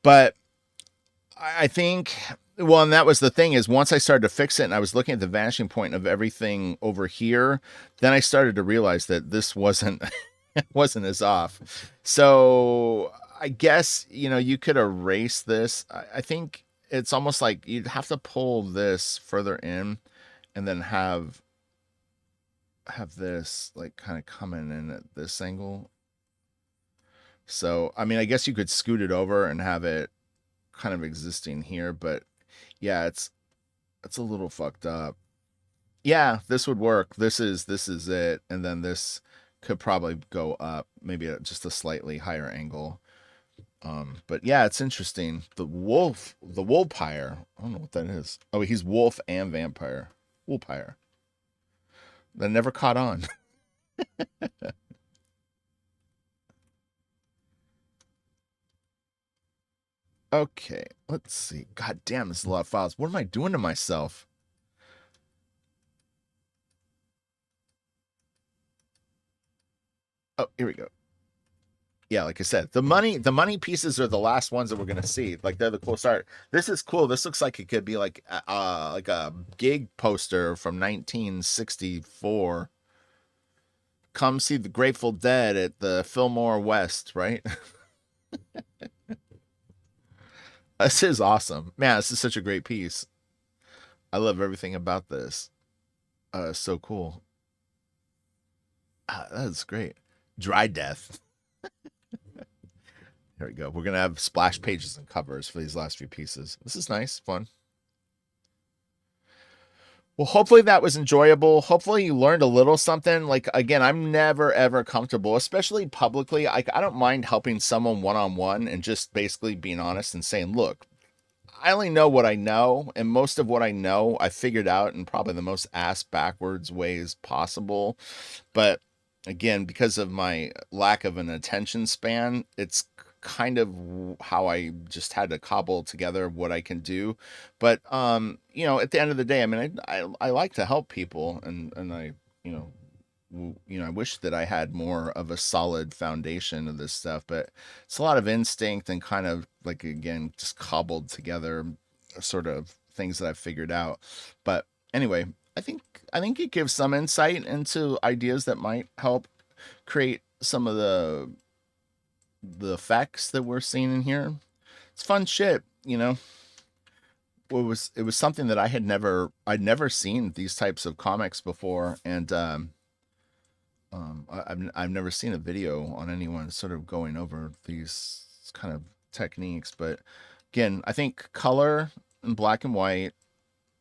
But I think, well, and that was the thing, is once I started to fix it and I was looking at the vanishing point of everything over here, then I started to realize that this wasn't wasn't as off. So I guess, you could erase this. I think it's almost like you'd have to pull this further in, and then have this like kind of coming in at this angle. So I mean, I guess you could scoot it over and have it kind of existing here, but yeah, it's a little fucked up. Yeah, this would work. This is it, and then this could probably go up, maybe at just a slightly higher angle. But yeah, it's interesting. The wolfire. I don't know what that is. Oh, he's wolf and vampire. Wolfire. That never caught on. Okay, let's see. God damn, this is a lot of files. What am I doing to myself? Oh, here we go. Yeah, like I said, the money pieces are the last ones that we're gonna see. Like they're the cool start. This is cool. This looks like it could be like a gig poster from 1964. Come see the Grateful Dead at the Fillmore West, right? This is awesome, man. This is such a great piece. I love everything about this. So cool. That's great. Dry death. Here we go. We're gonna have splash pages and covers for these last few pieces. This is nice, fun. Well, hopefully that was enjoyable. Hopefully you learned a little something. Like again, I'm never ever comfortable, especially publicly. I don't mind helping someone one on one and just basically being honest and saying, "Look, I only know what I know, and most of what I know I figured out in probably the most ass backwards ways possible." But again, because of my lack of an attention span, it's kind of how I just had to cobble together what I can do. But at the end of the day, I mean, I like to help people, and I, you know, I wish that I had more of a solid foundation of this stuff, but it's a lot of instinct and kind of like again just cobbled together sort of things that I've figured out. But anyway, I think I think it gives some insight into ideas that might help create some of the effects that we're seeing in here. It's fun shit. It was something that I'd never seen these types of comics before, and I've never seen a video on anyone sort of going over these kind of techniques. But again, I think color and black and white,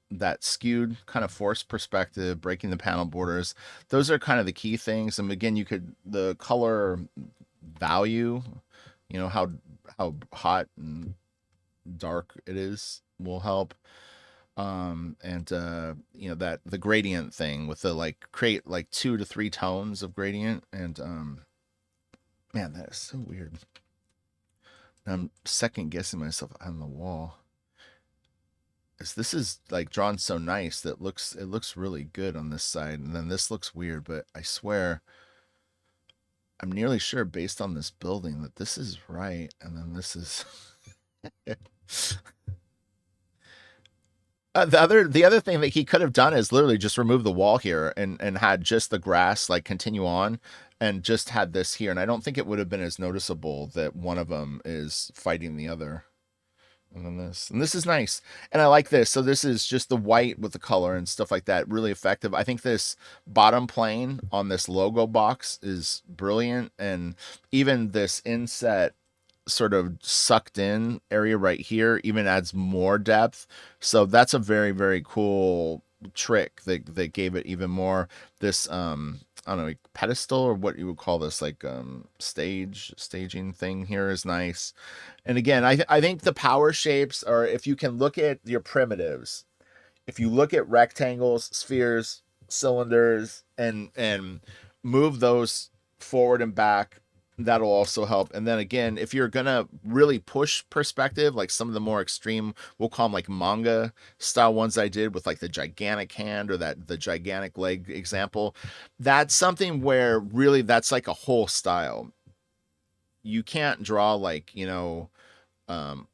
that skewed kind of forced perspective, breaking the panel borders, those are kind of the key things. And again, you could the color value, how hot and dark it is will help. And that the gradient thing with the like create like 2 to 3 tones of gradient. And man, that is so weird. I'm second guessing myself on the wall. This is like drawn so nice that it looks really good on this side, and then this looks weird, but I swear I'm nearly sure based on this building that this is right, and then this is the other thing that he could have done is literally just remove the wall here and had just the grass like continue on and just had this here, and I don't think it would have been as noticeable that one of them is fighting the other. And this is nice, and I like this. So this is just the white with the color and stuff like that, really effective. I think this bottom plane on this logo box is brilliant, and even this inset sort of sucked in area right here even adds more depth. So that's a very, very cool trick that gave it even more. This I don't know, like pedestal or what you would call this, like staging thing here is nice. And again, I think the power shapes are, if you can look at your primitives, if you look at rectangles, spheres, cylinders, and move those forward and back, that'll also help. And then again, if you're gonna really push perspective, like some of the more extreme, we'll call them like manga style ones I did with like the gigantic hand or that the gigantic leg example, that's something where really that's like a whole style. You can't draw like um,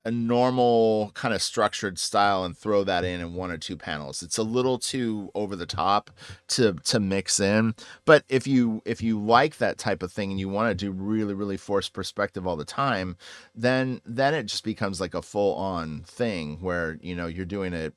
a normal kind of structured style and throw that in 1 or 2 panels. It's a little too over the top to mix in. But if you like that type of thing and you want to do really really forced perspective all the time, then it just becomes like a full on thing where you're doing it,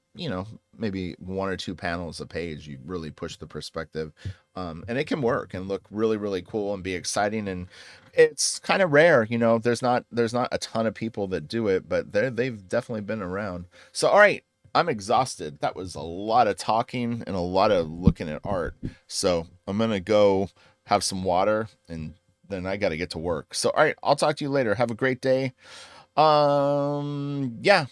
maybe 1 or 2 panels a page. You really push the perspective, and it can work and look really really cool and be exciting. And it's kind of rare, there's not a ton of people that do it, but they've definitely been around. So all right, I'm exhausted. That was a lot of talking and a lot of looking at art. So I'm gonna go have some water and then I got to get to work. So, all right, I'll talk to you later. Have a great day. Yeah,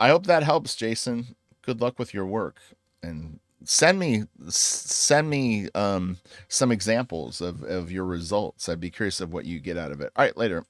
I hope that helps, Jason. Good luck with your work, and send me some examples of your results. I'd be curious of what you get out of it. All right, later.